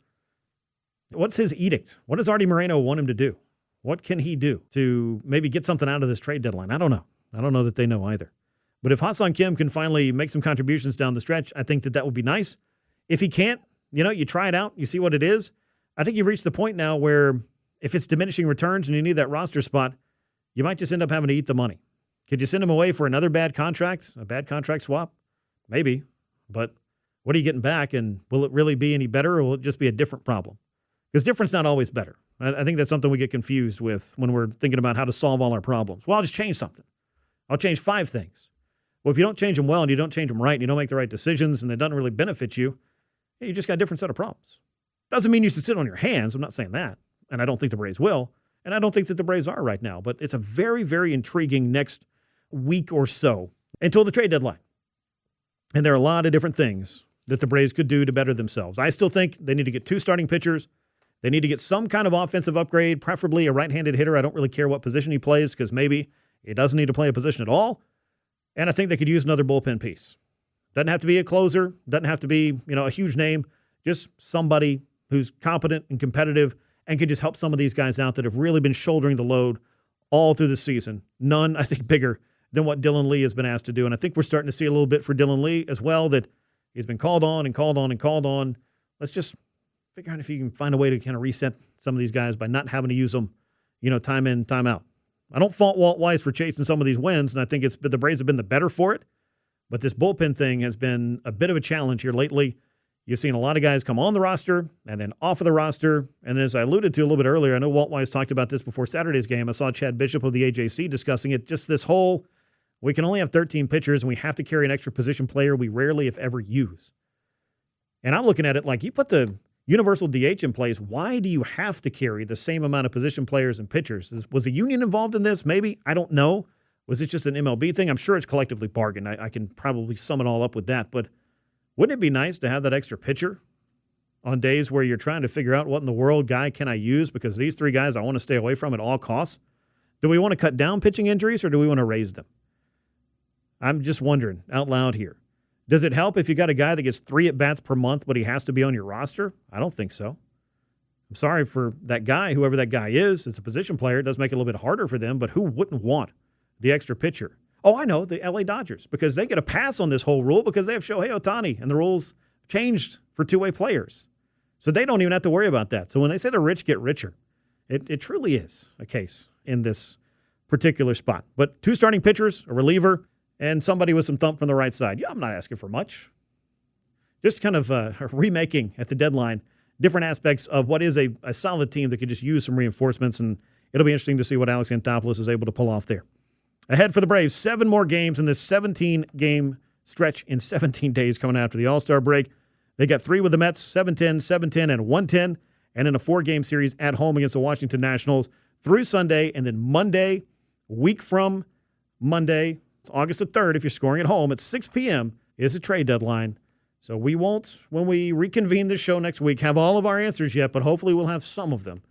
what's his edict? What does Artie Moreno want him to do? What can he do to maybe get something out of this trade deadline? I don't know. I don't know that they know either. But if Ha-Seong Kim can finally make some contributions down the stretch, I think that would be nice. If he can't, you try it out, you see what it is. I think you've reached the point now where if it's diminishing returns and you need that roster spot, you might just end up having to eat the money. Could you send him away for another bad contract, a bad contract swap? Maybe. But what are you getting back, and will it really be any better, or will it just be a different problem? Because different's not always better. I think that's something we get confused with when we're thinking about how to solve all our problems. Well, I'll just change something. I'll change 5 things. Well, if you don't change them well and you don't change them right and you don't make the right decisions and it doesn't really benefit you, you just got a different set of problems. Doesn't mean you should sit on your hands. I'm not saying that. And I don't think the Braves will. And I don't think that the Braves are right now. But it's a very, very intriguing next week or so until the trade deadline. And there are a lot of different things that the Braves could do to better themselves. I still think they need to get 2 starting pitchers. They need to get some kind of offensive upgrade, preferably a right-handed hitter. I don't really care what position he plays because maybe he doesn't need to play a position at all. And I think they could use another bullpen piece. Doesn't have to be a closer. Doesn't have to be, a huge name. Just somebody who's competent and competitive and could just help some of these guys out that have really been shouldering the load all through the season. None, I think, bigger than what Dylan Lee has been asked to do. And I think we're starting to see a little bit for Dylan Lee as well, that he's been called on and called on and called on. Let's just figure out if you can find a way to kind of reset some of these guys by not having to use them, time in, time out. I don't fault Walt Weiss for chasing some of these wins, and I think the Braves have been the better for it. But this bullpen thing has been a bit of a challenge here lately. You've seen a lot of guys come on the roster and then off of the roster. And as I alluded to a little bit earlier, I know Walt Weiss talked about this before Saturday's game. I saw Chad Bishop of the AJC discussing it, just this whole We can only have 13 pitchers, and we have to carry an extra position player we rarely, if ever, use. And I'm looking at it like, you put the universal DH in place, why do you have to carry the same amount of position players and pitchers? Was the union involved in this? Maybe. I don't know. Was it just an MLB thing? I'm sure it's collectively bargained. I can probably sum it all up with that. But wouldn't it be nice to have that extra pitcher on days where you're trying to figure out what in the world guy can I use? Because these three guys I want to stay away from at all costs. Do we want to cut down pitching injuries, or do we want to raise them? I'm just wondering out loud here. Does it help if you got a guy that gets 3 at-bats per month, but he has to be on your roster? I don't think so. I'm sorry for that guy, whoever that guy is. It's a position player. It does make it a little bit harder for them, but who wouldn't want the extra pitcher? Oh, I know, the LA Dodgers, because they get a pass on this whole rule because they have Shohei Ohtani, and the rules changed for two-way players. So they don't even have to worry about that. So when they say the rich get richer, it truly is a case in this particular spot. But 2 starting pitchers, a reliever, and somebody with some thump from the right side. Yeah, I'm not asking for much. Just kind of remaking at the deadline different aspects of what is a solid team that could just use some reinforcements, and it'll be interesting to see what Alex Anthopoulos is able to pull off there. Ahead for the Braves, 7 more games in this 17-game stretch in 17 days coming after the All-Star break. They got 3 with the Mets, 7-10, 7-10, and 1-10, and in a 4-game series at home against the Washington Nationals through Sunday, and then Monday, week from Monday, it's August the 3rd, if you're scoring at home, at 6 p.m. is the trade deadline. So we won't, when we reconvene this show next week, have all of our answers yet, but hopefully we'll have some of them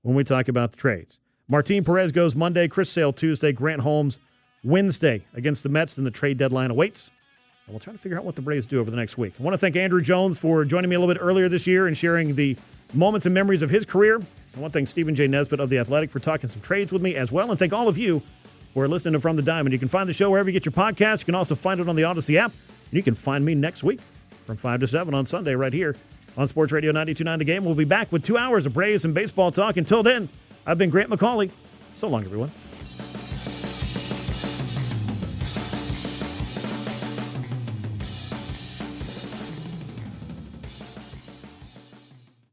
when we talk about the trades. Martin Perez goes Monday, Chris Sale Tuesday, Grant Holmes Wednesday against the Mets, and the trade deadline awaits. And we'll try to figure out what the Braves do over the next week. I want to thank Andruw Jones for joining me a little bit earlier this year and sharing the moments and memories of his career. I want to thank Stephen J. Nesbitt of The Athletic for talking some trades with me as well, and thank all of you for listening to From the Diamond. You can find the show wherever you get your podcasts. You can also find it on the Odyssey app. And you can find me next week from 5 to 7 on Sunday right here on Sports Radio 92.9 The Game. We'll be back with 2 hours of Braves and baseball talk. Until then, I've been Grant McAuley. So long, everyone.